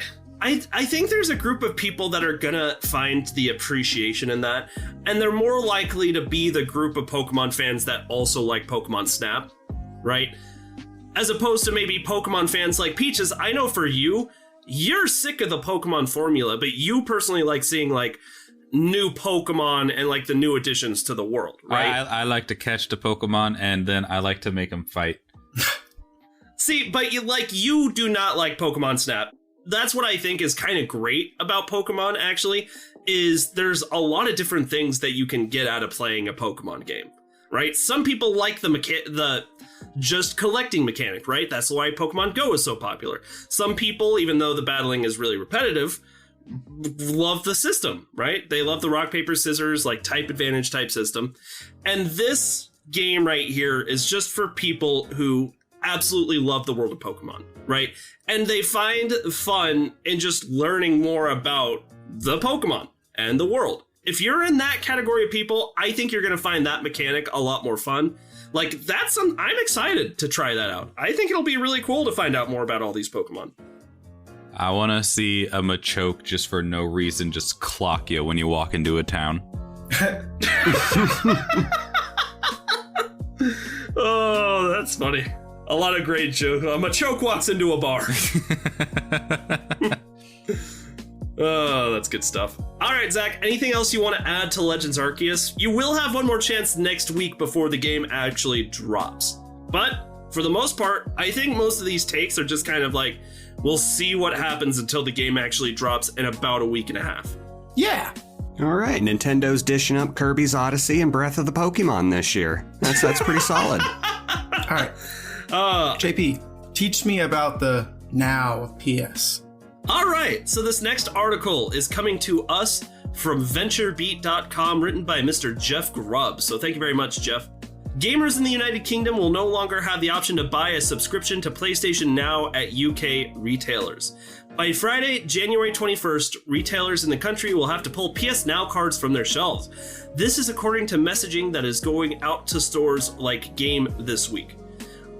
[SPEAKER 1] think there's a group of people that are gonna find the appreciation in that, and they're more likely to be the group of Pokemon fans that also like Pokemon Snap, right? As opposed to maybe Pokemon fans like Peaches. I know for you, you're sick of the Pokemon formula, but you personally like seeing like new Pokemon and like the new additions to the world, right?
[SPEAKER 2] I like to catch the Pokemon, and then I like to make them fight.
[SPEAKER 1] See, but you do not like Pokemon Snap. That's what I think is kind of great about Pokemon, actually, is there's a lot of different things that you can get out of playing a Pokemon game, right? Some people like the just collecting mechanic, right? That's why Pokemon Go is so popular. Some people, even though the battling is really repetitive, love the system, right? They love the rock, paper, scissors, like type advantage type system. And this game right here is just for people who absolutely love the world of Pokemon, right? And they find fun in just learning more about the Pokemon and the world. If you're in that category of people, I think you're going to find that mechanic a lot more fun. Like, I'm excited to try that out. I think it'll be really cool to find out more about all these Pokemon.
[SPEAKER 2] I want to see a Machoke just for no reason just clock you when you walk into a town.
[SPEAKER 1] Oh, that's funny. A lot of great jokes. Machoke walks into a bar. Oh, that's good stuff. All right, Zach, anything else you want to add to Legends Arceus? You will have one more chance next week before the game actually drops. But for the most part, I think most of these takes are just kind of like, we'll see what happens until the game actually drops in about a week and a half.
[SPEAKER 3] Yeah.
[SPEAKER 4] All right, Nintendo's dishing up Kirby's Odyssey and Breath of the Pokemon this year. That's pretty solid.
[SPEAKER 3] All right. JP, teach me about the now of PS.
[SPEAKER 1] All right, so this next article is coming to us from VentureBeat.com, written by Mr. Jeff Grubb. So thank you very much, Jeff. Gamers in the United Kingdom will no longer have the option to buy a subscription to PlayStation Now at UK retailers. By Friday, January 21st, retailers in the country will have to pull PS Now cards from their shelves. This is according to messaging that is going out to stores like Game this week.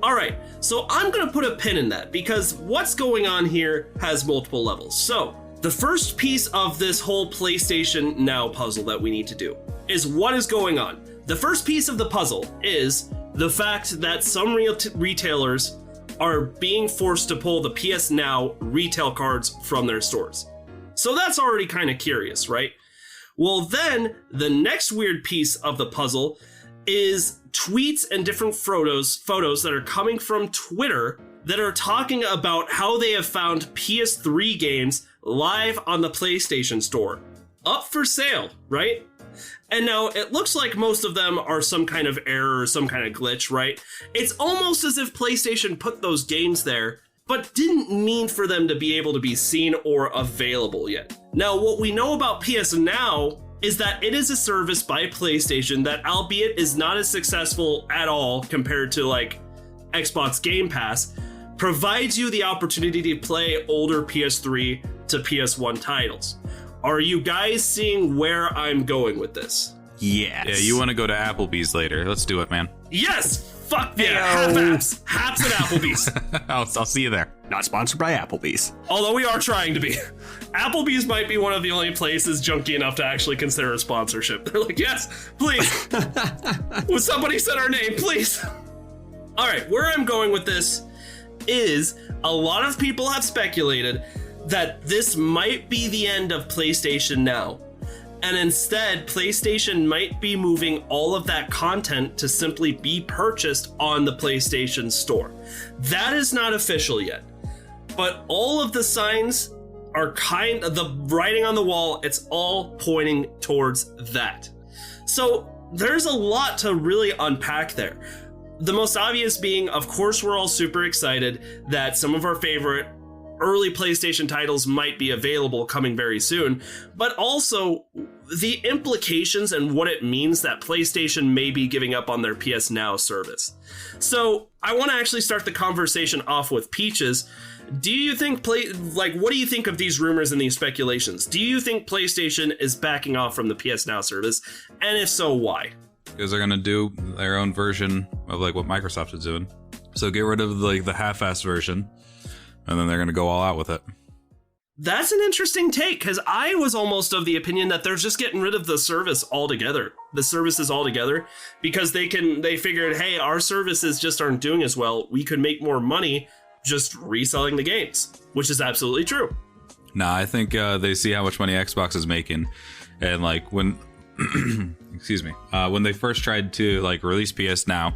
[SPEAKER 1] All right, so I'm going to put a pin in that because what's going on here has multiple levels. So the first piece of this whole PlayStation Now puzzle that we need to do is what is going on. The first piece of the puzzle is the fact that some retailers are being forced to pull the PS Now retail cards from their stores. So that's already kind of curious, right? Well, then the next weird piece of the puzzle is tweets and different photos that are coming from Twitter that are talking about how they have found PS3 games live on the PlayStation Store, up for sale, right? And now it looks like most of them are some kind of error or some kind of glitch, right? It's almost as if PlayStation put those games there, but didn't mean for them to be able to be seen or available yet. Now, what we know about PS Now is that it is a service by PlayStation that, albeit is not as successful at all compared to like Xbox Game Pass, provides you the opportunity to play older PS3 to PS1 titles. Are you guys seeing where I'm going with this?
[SPEAKER 4] Yes.
[SPEAKER 2] Yeah, you want to go to Applebee's later. Let's do it, man.
[SPEAKER 1] Yes! Fuck yeah! Half-apps! Haps at Applebee's.
[SPEAKER 2] I'll see you there.
[SPEAKER 4] Not sponsored by Applebee's.
[SPEAKER 1] Although we are trying to be. Applebee's might be one of the only places junky enough to actually consider a sponsorship. They're like, yes, please. Will somebody say our name, please? All right, where I'm going with this is a lot of people have speculated that this might be the end of PlayStation Now. And instead, PlayStation might be moving all of that content to simply be purchased on the PlayStation Store. That is not official yet. But all of the signs are the writing on the wall, it's all pointing towards that. So there's a lot to really unpack there. The most obvious being, of course, we're all super excited that some of our favorite early PlayStation titles might be available coming very soon, but also the implications and what it means that PlayStation may be giving up on their PS Now service. So I want to actually start the conversation off with Peaches. Do you think what do you think of these rumors and these speculations? Do you think PlayStation is backing off from the PS Now service? And if so, why?
[SPEAKER 2] because they're gonna do their own version of like what Microsoft is doing. So get rid of like the half-assed version, and then they're gonna go all out with it.
[SPEAKER 1] That's an interesting take, because I was almost of the opinion that they're just getting rid of the service altogether. The services altogether, because they figured, hey, our services just aren't doing as well. We could make more money just reselling the games, which is absolutely true.
[SPEAKER 2] Nah, I think they see how much money Xbox is making, and like when, excuse me, when they first tried to like release PS Now,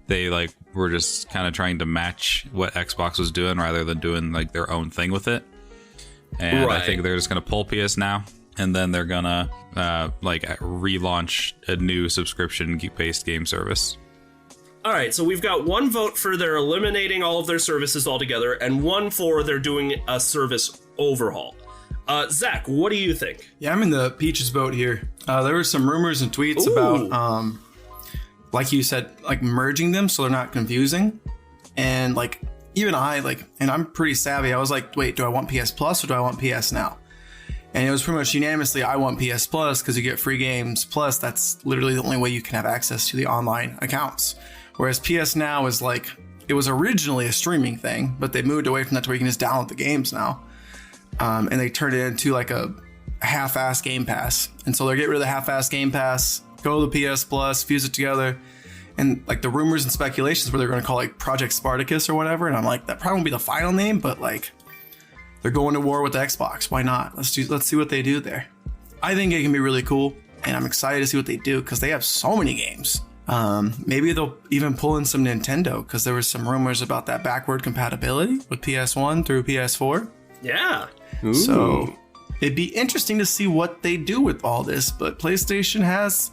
[SPEAKER 2] they like were just kind of trying to match what Xbox was doing rather than doing like their own thing with it. And right. I think they're just gonna pull PS Now, and then they're gonna like relaunch a new subscription-based game service.
[SPEAKER 1] All right, so we've got one vote for they're eliminating all of their services altogether, and one for they're doing a service overhaul. Zach, what do you think?
[SPEAKER 3] Yeah, I'm in the Peaches boat here. There were some rumors and tweets about, like you said, like merging them so they're not confusing. And like even and I'm pretty savvy. I was like, wait, do I want PS Plus or do I want PS Now? And it was pretty much unanimously, I want PS Plus because you get free games. Plus, that's literally the only way you can have access to the online accounts. Whereas PS Now is like, it was originally a streaming thing, but they moved away from that to where you can just download the games now. And they turned it into like a half-ass Game Pass. And so they're getting rid of the half-ass Game Pass, go to the PS Plus, fuse it together. And like the rumors and speculations where they're going to call like Project Spartacus or whatever. And I'm like, that probably won't be the final name, but like they're going to war with the Xbox. Why not? Let's see what they do there. I think it can be really cool. And I'm excited to see what they do because they have so many games. Maybe they'll even pull in some Nintendo because there was some rumors about that backward compatibility with PS1 through PS4.
[SPEAKER 1] Yeah.
[SPEAKER 2] Ooh.
[SPEAKER 3] So it'd be interesting to see what they do with all this. But PlayStation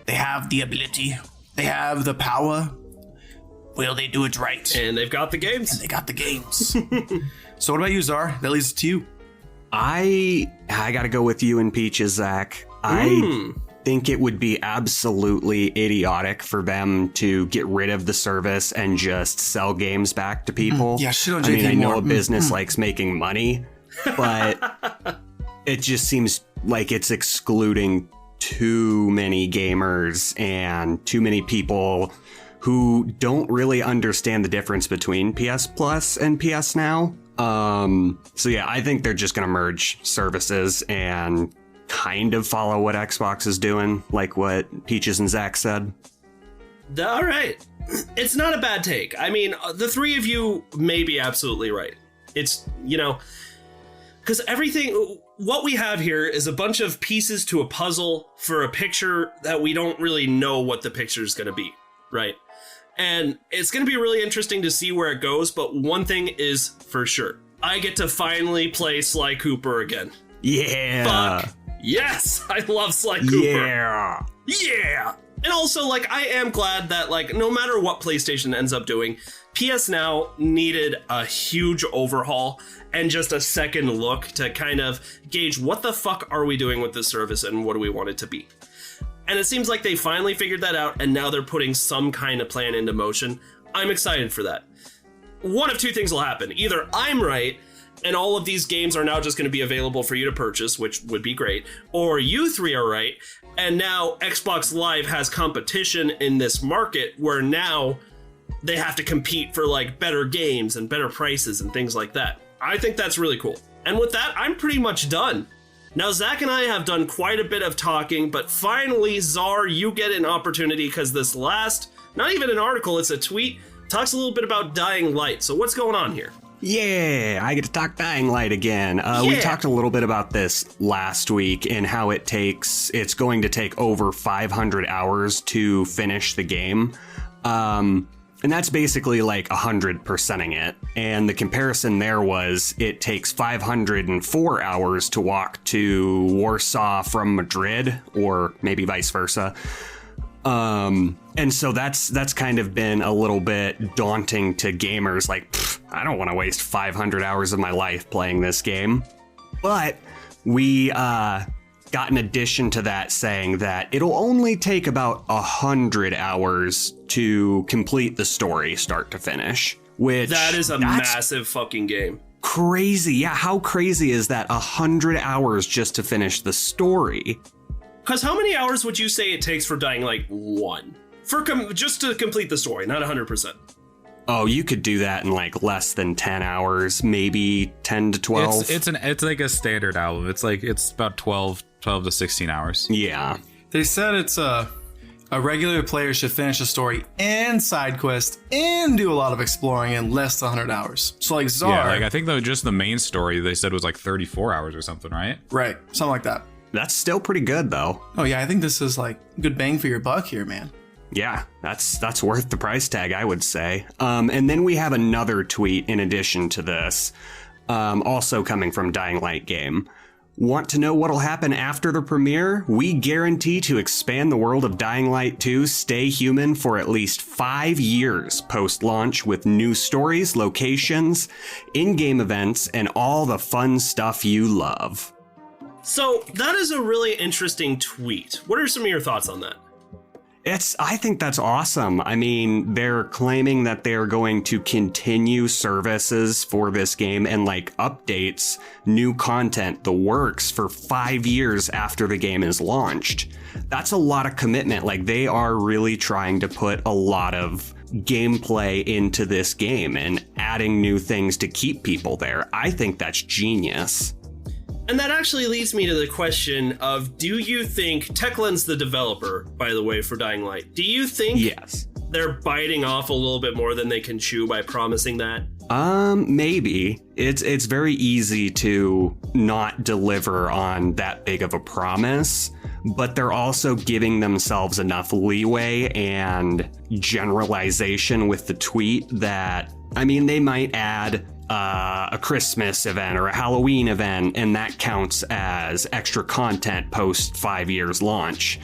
[SPEAKER 3] they have the ability, they have the power. Will they do it right?
[SPEAKER 1] And they've got the games.
[SPEAKER 3] So what about you, Czar? That leads to you.
[SPEAKER 4] I gotta go with you and Peaches, Zach. I think it would be absolutely idiotic for them to get rid of the service and just sell games back to people.
[SPEAKER 3] Yeah, shit on JP
[SPEAKER 4] I mean, I know
[SPEAKER 3] Moore.
[SPEAKER 4] a business likes making money, but it just seems like it's excluding too many gamers and too many people who don't really understand the difference between PS Plus and PS Now. So yeah, I think they're just going to merge services and kind of follow what Xbox is doing, like what Peaches and Zach said.
[SPEAKER 1] All right. It's not a bad take. I mean, the three of you may be absolutely right. It's, because what we have here is a bunch of pieces to a puzzle for a picture that we don't really know what the picture is going to be, right? And it's going to be really interesting to see where it goes, but one thing is for sure. I get to finally play Sly Cooper again.
[SPEAKER 4] Yeah.
[SPEAKER 1] Fuck. Yes, I love Sly Cooper.
[SPEAKER 4] Yeah.
[SPEAKER 1] And also, like, I am glad that, like, no matter what PlayStation ends up doing, PS Now needed a huge overhaul and just a second look to kind of gauge what the fuck are we doing with this service and what do we want it to be. And it seems like they finally figured that out, and now they're putting some kind of plan into motion. I'm excited for that. One of two things will happen. Either I'm right, and all of these games are now just going to be available for you to purchase, which would be great, or you three are right, and now Xbox Live has competition in this market where now they have to compete for, like, better games and better prices and things like that. I think that's really cool. And with that, I'm pretty much done. Now, Zach and I have done quite a bit of talking, but finally, Czar, you get an opportunity because this last, not even an article, it's a tweet, talks a little bit about Dying Light. So what's going on here?
[SPEAKER 4] Yeah, I get to talk Dying Light again. We talked a little bit about this last week and how it's going to take over 500 hours to finish the game. And that's basically like 100%ing it. And the comparison there was it takes 504 hours to walk to Warsaw from Madrid, or maybe vice versa. And so that's kind of been a little bit daunting to gamers. Like, I don't want to waste 500 hours of my life playing this game. But we got an addition to that saying that it'll only take about 100 hours to complete the story start to finish. Which
[SPEAKER 1] that is a massive fucking game.
[SPEAKER 4] Crazy. Yeah, how crazy is that? 100 hours just to finish the story?
[SPEAKER 1] Because how many hours would you say it takes for Dying Light 1? Just to complete the story, not 100%.
[SPEAKER 4] Oh, you could do that in like less than 10 hours, maybe 10 to 12.
[SPEAKER 2] It's like a standard album. It's about 12 to 16 hours.
[SPEAKER 4] Yeah.
[SPEAKER 3] They said it's a regular player should finish a story and side quest and do a lot of exploring in less than 100 hours. So like Czar.
[SPEAKER 2] Yeah, like I think though just the main story they said was like 34 hours or something, right?
[SPEAKER 3] Right, something like that.
[SPEAKER 4] That's still pretty good though.
[SPEAKER 3] Oh yeah, I think this is like good bang for your buck here, man.
[SPEAKER 4] Yeah, that's worth the price tag, I would say. And then we have another tweet in addition to this, also coming from Dying Light Game. Want to know what'll happen after the premiere? We guarantee to expand the world of Dying Light 2 Stay Human for at least 5 years post-launch with new stories, locations, in-game events, and all the fun stuff you love.
[SPEAKER 1] So that is a really interesting tweet. What are some of your thoughts on that?
[SPEAKER 4] I think that's awesome. I mean, they're claiming that they're going to continue services for this game and like updates, new content, the works for 5 years after the game is launched. That's a lot of commitment. Like they are really trying to put a lot of gameplay into this game and adding new things to keep people there. I think that's genius.
[SPEAKER 1] And that actually leads me to the question of, do you think, Techland's the developer, by the way, for Dying Light, do you think
[SPEAKER 4] yes,
[SPEAKER 1] they're biting off a little bit more than they can chew by promising that?
[SPEAKER 4] Maybe. It's very easy to not deliver on that big of a promise, but they're also giving themselves enough leeway and generalization with the tweet that, I mean, they might add a Christmas event or a Halloween event, and that counts as extra content post 5 years launch.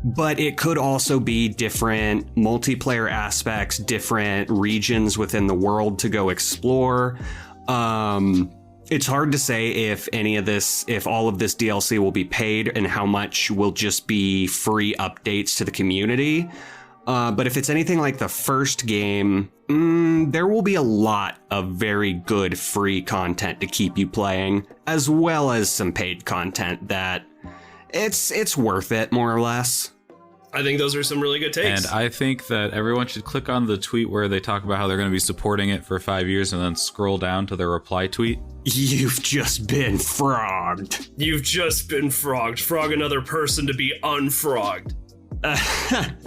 [SPEAKER 4] But it could also be different multiplayer aspects, different regions within the world to go explore. It's hard to say if all of this DLC will be paid and how much will just be free updates to the community. But if it's anything like the first game, there will be a lot of very good free content to keep you playing, as well as some paid content that it's worth it, more or less.
[SPEAKER 1] I think those are some really good takes.
[SPEAKER 2] And I think that everyone should click on the tweet where they talk about how they're going to be supporting it for 5 years and then scroll down to their reply tweet.
[SPEAKER 4] You've just been frogged.
[SPEAKER 1] You've just been frogged. Frog another person to be unfrogged.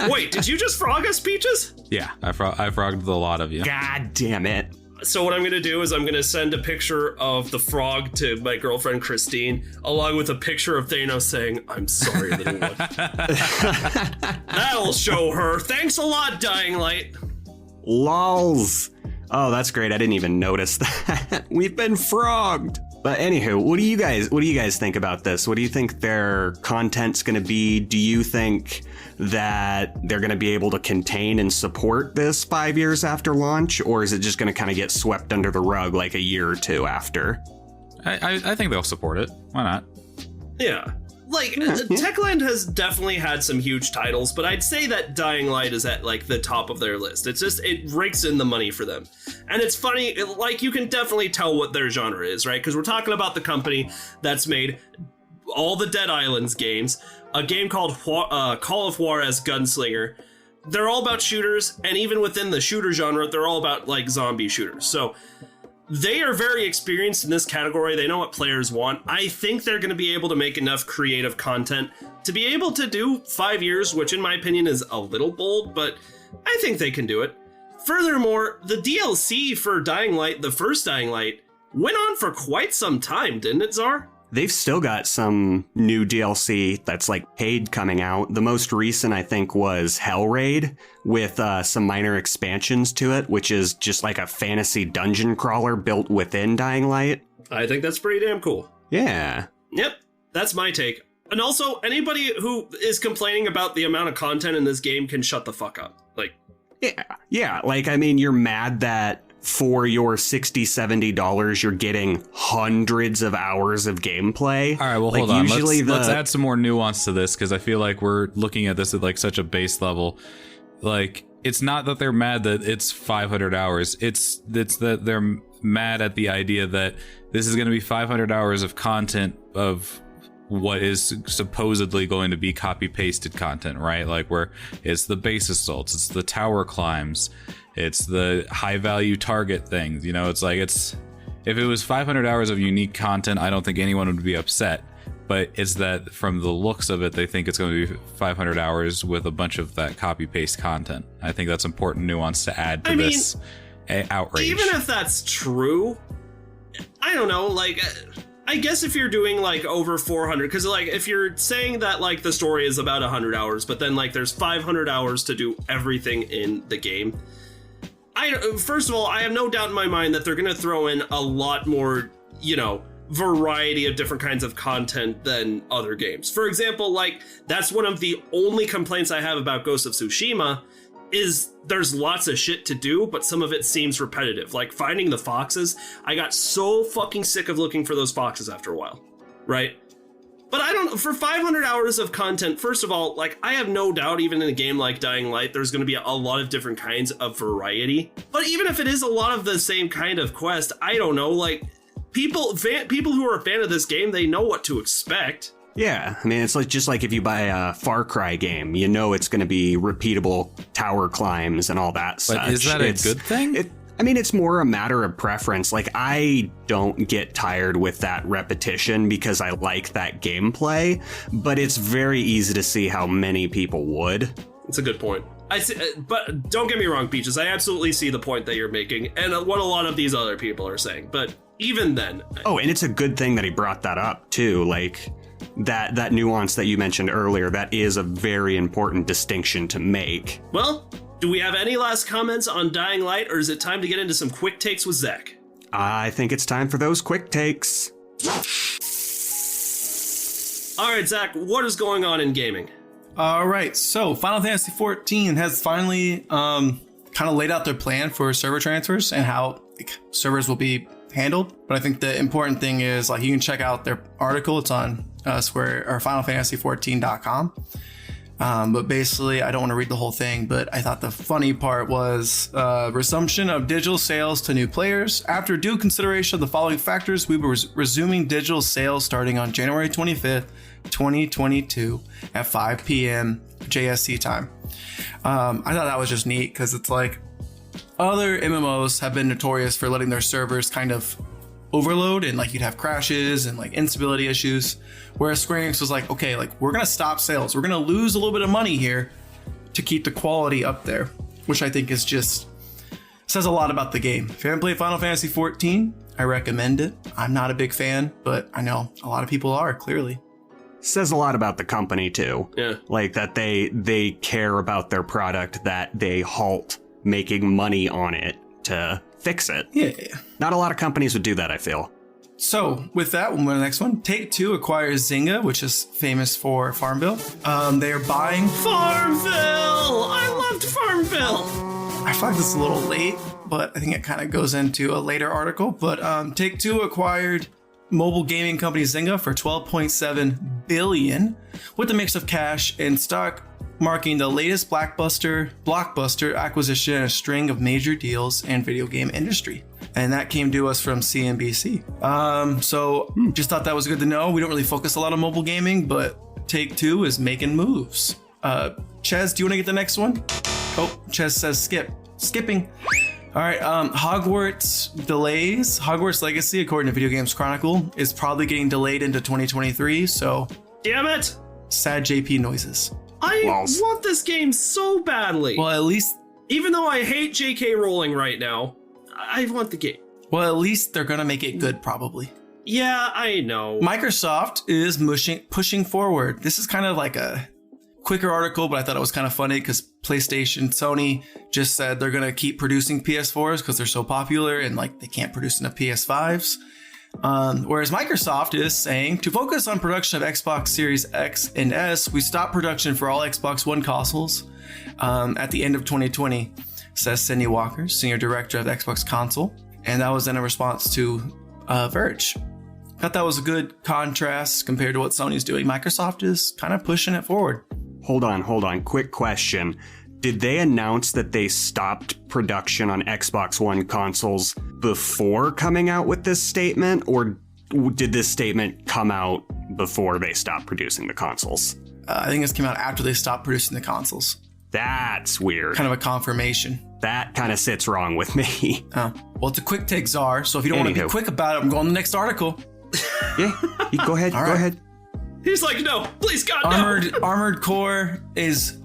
[SPEAKER 1] Wait, did you just frog us, Peaches?
[SPEAKER 2] Yeah, I frogged the lot of you.
[SPEAKER 4] God damn it.
[SPEAKER 1] So what I'm going to do is I'm going to send a picture of the frog to my girlfriend, Christine, along with a picture of Thanos saying, I'm sorry, little one. That'll show her. Thanks a lot, Dying Light.
[SPEAKER 4] Lols. Oh, that's great. I didn't even notice that. We've been frogged. But anywho, what do you guys think about this? What do you think their content's going to be? Do you think that they're going to be able to contain and support this 5 years after launch, or is it just going to kind of get swept under the rug like a year or two after?
[SPEAKER 2] I think they'll support it. Why not?
[SPEAKER 1] Yeah. Like, Techland has definitely had some huge titles, but I'd say that Dying Light is at, like, the top of their list. It's just, it rakes in the money for them. And it's funny, like, you can definitely tell what their genre is, right? Because we're talking about the company that's made all the Dead Islands games, a game called Call of Juarez Gunslinger. They're all about shooters, and even within the shooter genre, they're all about, like, zombie shooters. So they are very experienced in this category. They know what players want. I think they're going to be able to make enough creative content to be able to do 5 years, which in my opinion is a little bold, but I think they can do it. Furthermore, the DLC for Dying Light, the first Dying Light, went on for quite some time, didn't it, Czar?
[SPEAKER 4] They've still got some new DLC that's like paid coming out. The most recent, I think, was Hell Raid with some minor expansions to it, which is just like a fantasy dungeon crawler built within Dying Light.
[SPEAKER 1] I think that's pretty damn cool.
[SPEAKER 4] Yeah.
[SPEAKER 1] Yep, that's my take. And also, anybody who is complaining about the amount of content in this game can shut the fuck up. Like,
[SPEAKER 4] yeah. Like, I mean, you're mad that for your $60, $70, you're getting hundreds of hours of gameplay.
[SPEAKER 2] All right, well,
[SPEAKER 4] like,
[SPEAKER 2] hold on. Let's add some more nuance to this, because I feel like we're looking at this at like such a base level. Like, it's not that they're mad that it's 500 hours. It's that they're mad at the idea that this is going to be 500 hours of content of what is supposedly going to be copy pasted content, right? Like where it's the base assaults, it's the tower climbs, it's the high value target things. It's like if it was 500 hours of unique content, I don't think anyone would be upset. But it's that from the looks of it, they think it's going to be 500 hours with a bunch of that copy paste content. I think that's important nuance to add to this outrage.
[SPEAKER 1] Even if that's true, I don't know, like, I guess if you're doing like over 400, because like if you're saying that like the story is about 100 hours, but then like there's 500 hours to do everything in the game. First of all, I have no doubt in my mind that they're going to throw in a lot more, variety of different kinds of content than other games. For example, like that's one of the only complaints I have about Ghost of Tsushima is there's lots of shit to do, but some of it seems repetitive. Like finding the foxes, I got so fucking sick of looking for those foxes after a while, right? But I don't, for 500 hours of content, first of all, like I have no doubt even in a game like Dying Light, there's going to be a lot of different kinds of variety. But even if it is a lot of the same kind of quest, I don't know, like people who are a fan of this game, they know what to expect.
[SPEAKER 4] Yeah, I mean, it's like just like if you buy a Far Cry game, it's going to be repeatable tower climbs and all that stuff.
[SPEAKER 2] But is that a good thing?
[SPEAKER 4] It's more a matter of preference. Like, I don't get tired with that repetition because I like that gameplay, but it's very easy to see how many people would.
[SPEAKER 1] It's a good point. I see, but don't get me wrong, Peaches. I absolutely see the point that you're making and what a lot of these other people are saying. But even then...
[SPEAKER 4] Oh, and it's a good thing that he brought that up, too. Like, that nuance that you mentioned earlier, that is a very important distinction to make.
[SPEAKER 1] Well... do we have any last comments on Dying Light, or is it time to get into some quick takes with Zach?
[SPEAKER 4] I think it's time for those quick takes.
[SPEAKER 1] All right, Zach, what is going on in gaming?
[SPEAKER 3] All right, so Final Fantasy XIV has finally kind of laid out their plan for server transfers and how servers will be handled. But I think the important thing is, like, you can check out their article. It's on Square or FinalFantasy14.com. But basically, I don't want to read the whole thing, but I thought the funny part was resumption of digital sales to new players. After due consideration of the following factors, we were resuming digital sales starting on January 25th, 2022 at 5 p.m. JST time. I thought that was just neat because it's like other MMOs have been notorious for letting their servers kind of overload and like you'd have crashes and like instability issues, whereas Square Enix was like, okay, like we're gonna stop sales, we're gonna lose a little bit of money here to keep the quality up there, which I think is just says a lot about the game. If you haven't played Final Fantasy XIV, I recommend it. I'm not a big fan, but I know a lot of people are, clearly.
[SPEAKER 4] Says a lot about the company too.
[SPEAKER 1] Yeah,
[SPEAKER 4] like that they care about their product, that they halt making money on it to fix it.
[SPEAKER 3] Yeah.
[SPEAKER 4] Not a lot of companies would do that, I feel.
[SPEAKER 3] So with that, we'll move to the next one. Take-Two acquires Zynga, which is famous for Farmville. They are buying
[SPEAKER 1] Farmville. I loved Farmville.
[SPEAKER 3] I feel like this is a little late, but I think it kind of goes into a later article. But Take-Two acquired mobile gaming company Zynga for $12.7 billion with a mix of cash and stock, marking the latest blockbuster acquisition in a string of major deals in video game industry. And that came to us from CNBC. So just thought that was good to know. We don't really focus a lot on mobile gaming, but Take-Two is making moves. Ches, do you want to get the next one? Oh, Ches says skipping. All right, Hogwarts delays. Hogwarts Legacy, according to Video Games Chronicle, is probably getting delayed into 2023. So,
[SPEAKER 1] damn it!
[SPEAKER 3] Sad JP noises.
[SPEAKER 1] I want this game so badly.
[SPEAKER 3] Well, at least...
[SPEAKER 1] even though I hate JK Rowling right now, I want the game.
[SPEAKER 3] Well, at least they're going to make it good, probably.
[SPEAKER 1] Yeah, I know.
[SPEAKER 3] Microsoft is pushing forward. This is kind of like a quicker article, but I thought it was kind of funny because Sony just said they're going to keep producing PS4s because they're so popular and like they can't produce enough PS5s. Whereas Microsoft is saying to focus on production of Xbox Series X and S, we stopped production for all Xbox One consoles at the end of 2020, says Cindy Walker, senior director of the Xbox console. And that was in a response to Verge. Thought that was a good contrast compared to what Sony's doing. Microsoft is kind of pushing it forward.
[SPEAKER 4] Hold on. Quick question. Did they announce that they stopped production on Xbox One consoles before coming out with this statement, or did this statement come out before they stopped producing the consoles?
[SPEAKER 3] I think this came out after they stopped producing the consoles.
[SPEAKER 4] That's weird.
[SPEAKER 3] Kind of a confirmation.
[SPEAKER 4] That kind of sits wrong with me.
[SPEAKER 3] Oh, well, it's a quick take, Czar. So if you don't want to be quick about it, I'm going to the next article.
[SPEAKER 4] Yeah, you go ahead.
[SPEAKER 3] All
[SPEAKER 4] go
[SPEAKER 3] right.
[SPEAKER 4] ahead.
[SPEAKER 1] He's like, no, please, God, no.
[SPEAKER 3] Armored Core is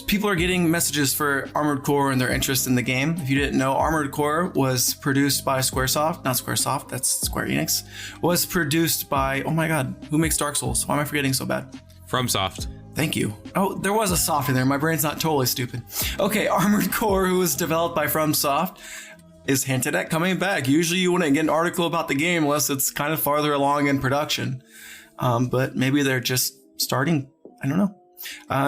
[SPEAKER 3] people are getting messages for Armored Core and their interest in the game. If you didn't know, Armored Core was produced by Squaresoft. Not Squaresoft, that's Square Enix. Was produced by, oh my God, who makes Dark Souls? Why am I forgetting so bad?
[SPEAKER 2] FromSoft.
[SPEAKER 3] Thank you. Oh, there was a soft in there. My brain's not totally stupid. Okay, Armored Core, who was developed by FromSoft, is hinted at coming back. Usually you wouldn't get an article about the game unless it's kind of farther along in production. But maybe they're just starting. I don't know.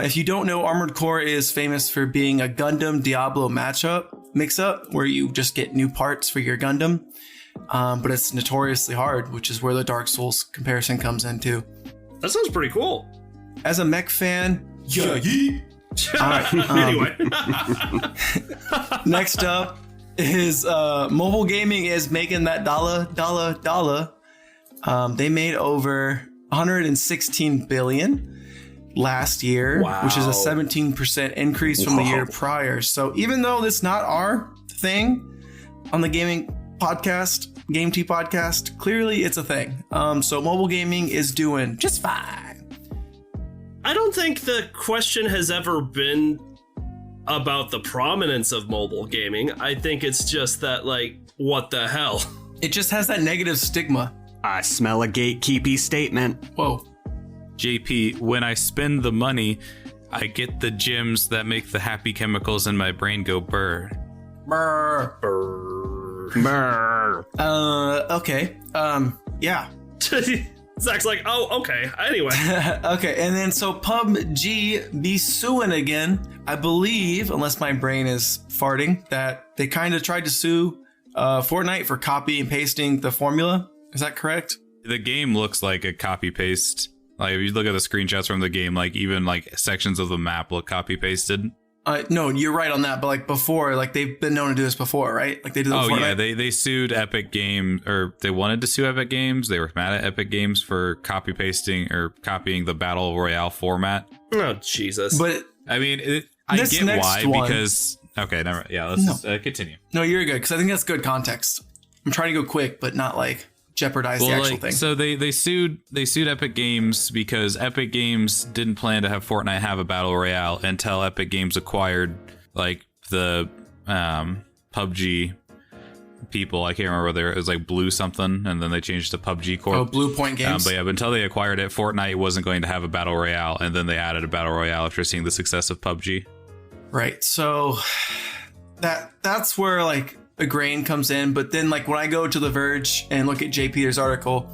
[SPEAKER 3] If you don't know, Armored Core is famous for being a Gundam Diablo mix-up, where you just get new parts for your Gundam. But it's notoriously hard, which is where the Dark Souls comparison comes in too.
[SPEAKER 1] That sounds pretty cool.
[SPEAKER 3] As a mech fan, yeah.
[SPEAKER 1] Anyway.
[SPEAKER 3] Next up is mobile gaming is making that dollar. They made over 116 billion last year, which is a 17% increase from the year prior. So even though this is not our thing on the gaming podcast, Game Tea podcast, clearly it's a thing. So mobile gaming is doing just fine.
[SPEAKER 1] I don't think the question has ever been about the prominence of mobile gaming. I think it's just that, like, what the hell?
[SPEAKER 3] It just has that negative stigma.
[SPEAKER 4] I smell a gatekeepy statement.
[SPEAKER 3] Whoa.
[SPEAKER 2] JP, when I spend the money, I get the gems that make the happy chemicals in my brain go burr.
[SPEAKER 3] Brr.
[SPEAKER 4] Brr.
[SPEAKER 3] Okay. Yeah.
[SPEAKER 1] Zach's like, oh, okay. Anyway.
[SPEAKER 3] Okay, and then so PUBG be suing again. I believe, unless my brain is farting, that they kind of tried to sue Fortnite for copy and pasting the formula. Is that correct?
[SPEAKER 2] The game looks like a copy paste. Like if you look at the screenshots from the game, like even like sections of the map look copy pasted.
[SPEAKER 3] No, you're right on that. But like before, like they've been known to do this before, right? Like they did.
[SPEAKER 2] Oh yeah, they sued Epic Games, or they wanted to sue Epic Games. They were mad at Epic Games for copy pasting or copying the Battle Royale format.
[SPEAKER 1] Oh Jesus!
[SPEAKER 3] But
[SPEAKER 2] I mean, I get why because okay, never. Yeah, let's just continue.
[SPEAKER 3] No, you're good because I think that's good context. I'm trying to go quick, but not like jeopardize the actual thing.
[SPEAKER 2] So they sued Epic Games because Epic Games didn't plan to have Fortnite have a battle royale until Epic Games acquired like the PUBG people. I can't remember whether it was like Blue something, and then they changed to PUBG Corp.
[SPEAKER 3] Oh, Blue Point Games.
[SPEAKER 2] But yeah, until they acquired it, Fortnite wasn't going to have a battle royale, and then they added a battle royale after seeing the success of PUBG.
[SPEAKER 3] Right. So that's where like a grain comes in, but then like when I go to The Verge and look at Jay Peters' article,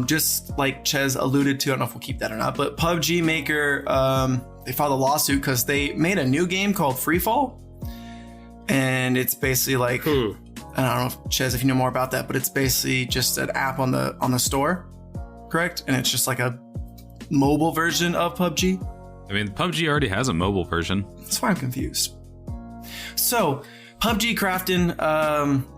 [SPEAKER 3] just like Ches alluded to, I don't know if we'll keep that or not, but PUBG Maker, they filed a lawsuit because they made a new game called Freefall, and it's basically like I don't know, Ches, if you know more about that, but it's basically just an app on the store, correct? And it's just like a mobile version of PUBG.
[SPEAKER 2] I mean, PUBG already has a mobile version.
[SPEAKER 3] That's why I'm confused. So PUBG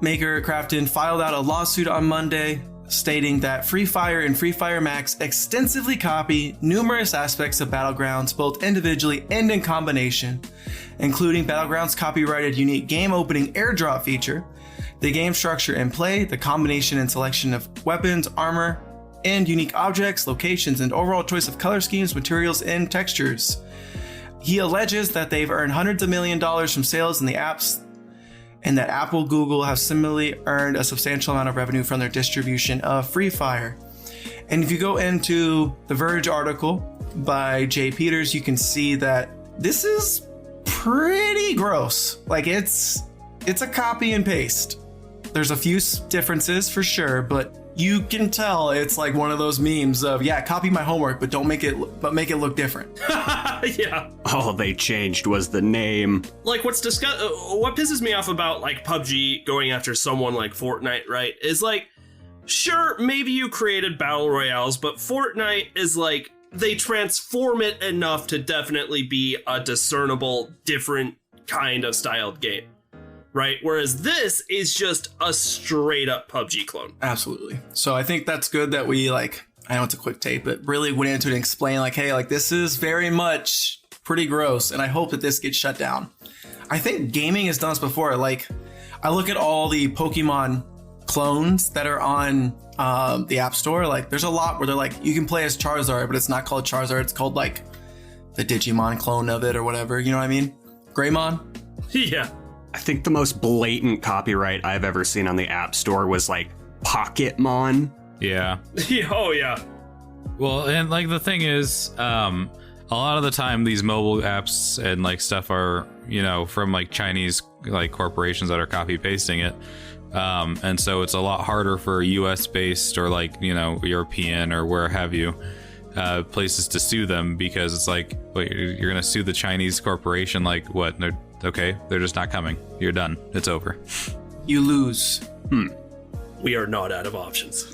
[SPEAKER 3] Maker Crafton filed out a lawsuit on Monday stating that Free Fire and Free Fire Max extensively copy numerous aspects of Battlegrounds, both individually and in combination, including Battlegrounds' copyrighted unique game opening airdrop feature, the game structure and play, the combination and selection of weapons, armor, and unique objects, locations, and overall choice of color schemes, materials, and textures. He alleges that they've earned hundreds of millions of dollars from sales in the apps, and that Apple, Google have similarly earned a substantial amount of revenue from their distribution of Free Fire. And if you go into the Verge article by Jay Peters, you can see that this is pretty gross. Like it's a copy and paste. There's a few differences for sure, but you can tell it's like one of those memes of, yeah, copy my homework, but make it look different.
[SPEAKER 1] Yeah.
[SPEAKER 4] All they changed was the name.
[SPEAKER 1] Like what pisses me off about like PUBG going after someone like Fortnite, right? Is like, sure, maybe you created battle royales, but Fortnite is like, they transform it enough to definitely be a discernible, different kind of styled game. Right? Whereas this is just a straight up PUBG clone.
[SPEAKER 3] Absolutely. So I think that's good that we like I know it's a quick take, but really went into it and explained like, hey, like this is very much pretty gross, and I hope that this gets shut down. I think gaming has done this before. Like, I look at all the Pokemon clones that are on the App Store. Like, there's a lot where they're like, you can play as Charizard, but it's not called Charizard. It's called like the Digimon clone of it or whatever. You know what I mean? Greymon?
[SPEAKER 1] Yeah.
[SPEAKER 4] I think the most blatant copyright I've ever seen on the App Store was like Pocketmon.
[SPEAKER 2] Yeah.
[SPEAKER 1] Oh, yeah.
[SPEAKER 2] Well, and like the thing is, a lot of the time these mobile apps and like stuff are, you know, from like Chinese like corporations that are copy pasting it. And so it's a lot harder for US based or like, you know, European or where have you, places to sue them, because it's like, wait, you're going to sue the Chinese corporation? Like what? They're just not coming. You're done. It's over.
[SPEAKER 3] You lose.
[SPEAKER 1] We are not out of options.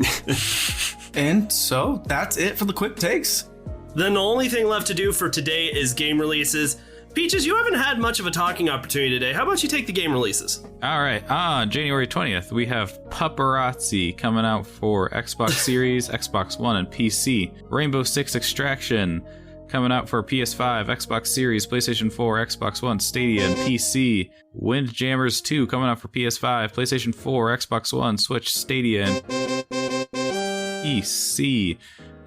[SPEAKER 3] And so that's it for the quick takes.
[SPEAKER 1] Then the only thing left to do for today is game releases. Peaches, you haven't had much of a talking opportunity today. How about you take the game releases?
[SPEAKER 2] All right. On January 20th, we have Paparazzi coming out for Xbox Series, Xbox One, and PC. Rainbow Six Extraction coming out for PS5, Xbox Series, PlayStation 4, Xbox One, Stadia, and PC. Windjammers 2 coming out for PS5, PlayStation 4, Xbox One, Switch, Stadia, and PC.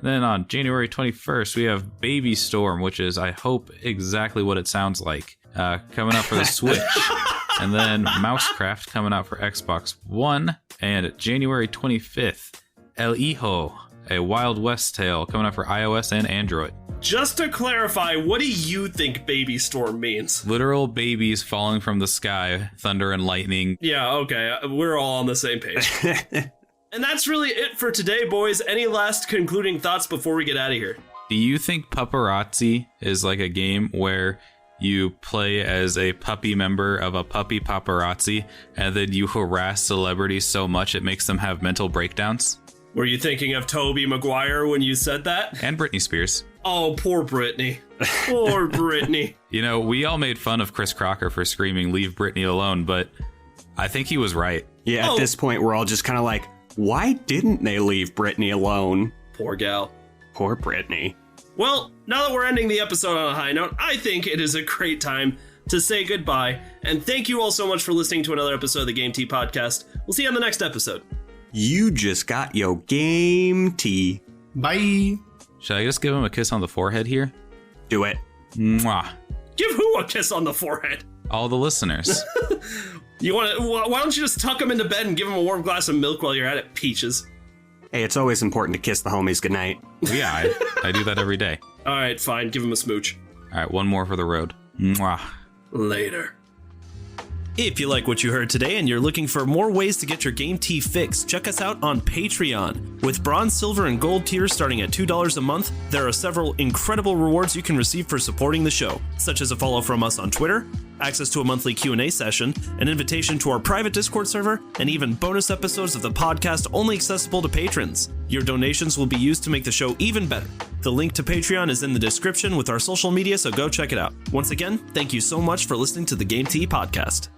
[SPEAKER 2] Then on January 21st, we have Baby Storm, which is, I hope, exactly what it sounds like, coming out for the Switch. And then Mousecraft coming out for Xbox One. And January 25th, El Hijo, a Wild West tale, coming out for iOS and Android.
[SPEAKER 1] Just to clarify, what do you think Baby Storm means?
[SPEAKER 2] Literal babies falling from the sky, thunder and lightning.
[SPEAKER 1] Yeah, okay, we're all on the same page. And that's really it for today, boys. Any last concluding thoughts before we get out of here?
[SPEAKER 2] Do you think Paparazzi is like a game where you play as a puppy member of a puppy paparazzi and then you harass celebrities so much it makes them have mental breakdowns?
[SPEAKER 1] Were you thinking of Tobey Maguire when you said that?
[SPEAKER 2] And Britney Spears.
[SPEAKER 1] Oh, poor Britney. Poor Britney.
[SPEAKER 2] You know, we all made fun of Chris Crocker for screaming, "Leave Britney alone," but I think he was right.
[SPEAKER 4] Yeah, at this point, we're all just kind of like, why didn't they leave Britney alone?
[SPEAKER 1] Poor gal.
[SPEAKER 4] Poor Britney.
[SPEAKER 1] Well, now that we're ending the episode on a high note, I think it is a great time to say goodbye. And thank you all so much for listening to another episode of the Game Tea Podcast. We'll see you on the next episode.
[SPEAKER 4] You just got your game tea.
[SPEAKER 3] Bye.
[SPEAKER 2] Should I just give him a kiss on the forehead here?
[SPEAKER 4] Do it.
[SPEAKER 2] Mwah.
[SPEAKER 1] Give who a kiss on the forehead?
[SPEAKER 2] All the listeners.
[SPEAKER 1] Why don't you just tuck him into bed and give him a warm glass of milk while you're at it, Peaches?
[SPEAKER 4] Hey, it's always important to kiss the homies goodnight.
[SPEAKER 2] Yeah, I do that every day.
[SPEAKER 1] All right, fine. Give him a smooch.
[SPEAKER 2] All right, one more for the road. Mwah.
[SPEAKER 1] Later. If you like what you heard today and you're looking for more ways to get your game tea fix, check us out on Patreon. With bronze, silver, and gold tiers starting at $2 a month, there are several incredible rewards you can receive for supporting the show, such as a follow from us on Twitter, access to a monthly Q&A session, an invitation to our private Discord server, and even bonus episodes of the podcast only accessible to patrons. Your donations will be used to make the show even better. The link to Patreon is in the description with our social media, so go check it out. Once again, thank you so much for listening to the Game Tea Podcast.